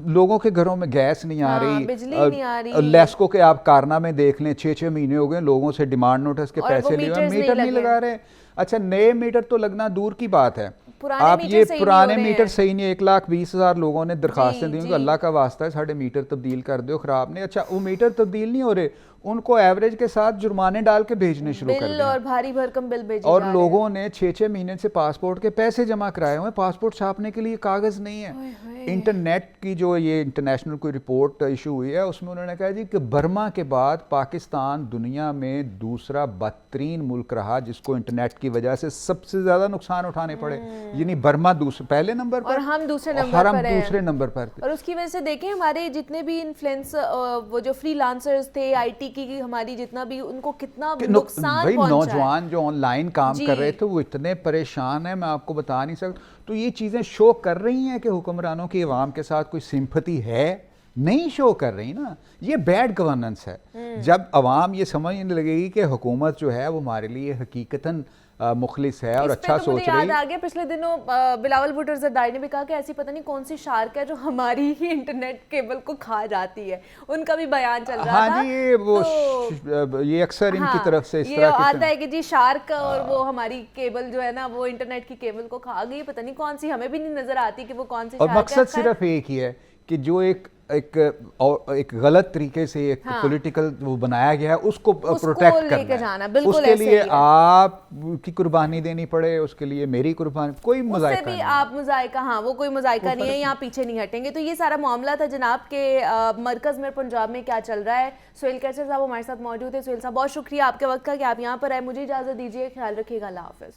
लोगों के घरों में गैस नहीं आ रही, बिजली नहीं आ रही। लेस्को के आप कारनामे देख लें, 6-6 महीने हो गए लोगों से डिमांड नोटिस के पैसे लिए, मीटर नहीं लगा रहे। अच्छा, नए मीटर तो लगना दूर की बात है, आप ये पुराने मीटर सही नहीं। 1,20,000 लोगों ने दरखास्तें दी कि अल्लाह का वास्ता है साढ़े मीटर तब्दील कर दो, खराब नहीं। अच्छा, वो मीटर तब्दील नहीं हो रहे, उनको एवरेज के साथ जुर्माने डाल के भेजने शुरू कर दिए, और भारी भरकम बिल भेजे और लोगों ने 6-6 महीने से पासपोर्ट के पैसे जमा कराए हुए, पासपोर्ट छापने के लिए कागज नहीं है। इंटरनेट की जो ये इंटरनेशनल कोई रिपोर्ट इशू हुई है उसमें उन्होंने कहा जी कि बर्मा के बाद पाकिस्तान दुनिया में दूसरा बदतरीन मुल्क रहा जिसको इंटरनेट की वजह से सबसे ज्यादा नुकसान उठाने पड़े। यानी बर्मा पहले नंबर पर और हम दूसरे नंबर पर और उसकी वजह से देखें हमारे जितने भी इन्फ्लुएंस वो जो फ्रीलांसर्स थे, आईटी की हमारी जितना भी, उनको कितना नुकसान पहुंचा। नौजवान जो ऑनलाइन काम कर रहे थे वो इतने परेशान है, मैं आपको बता नहीं सकता। तो ये चीजें शो कर रही हैं कि हुक्मरानों की अवाम के साथ कोई सिंपैथी है नहीं शो कर रही ना, ये बैड गवर्नेंस है। जब अवाम ये समझने लगेगी कि हुकूमत जो है वो हमारे लिए हकीकतन मुखलिस है और अच्छा सोच रही है। याद आ गया पिछले दिनों बिलावल भुट्टो जरदारी ने भी कहा कि ऐसी पता नहीं कौन सी शार्क है जो हमारी ही इंटरनेट केबल को खा जाती है, उनका भी बयान चल रहा था। हाँ जी, ये वो ये अक्सर इनकी तरफ से इस ये तरह आता है कि जी शार्क और वो हमारी केबल जो है ना वो इंटरनेट की केबल को खा गई, पता नहीं कौन सी, हमें भी नहीं नजर आती कि वो कौन सी और शार्क है। मकसद सिर्फ एक ही है कि जो एक गलत तरीके से एक पॉलिटिकल वो बनाया गया है उसको प्रोटेक्ट करना है। उसके लिए आप की कुर्बानी देनी पड़े, उसके लिए मेरी कुर्बानी, कोई मुजायका नहीं। आप मुजायका, हाँ वो कोई मुजायका नहीं है, यहाँ पीछे नहीं हटेंगे। तो ये सारा मामला था जनाब के मरकज में पंजाब में क्या चल रहा है। सुहेल कैसर साहब हमारे साथ मौजूद है। सुहेल साहब बहुत शुक्रिया आपके वक्त का कि आप यहाँ पर आए। मुझे इजाजत दीजिए, ख्याल रखिएगा, अल्लाह हाफिज।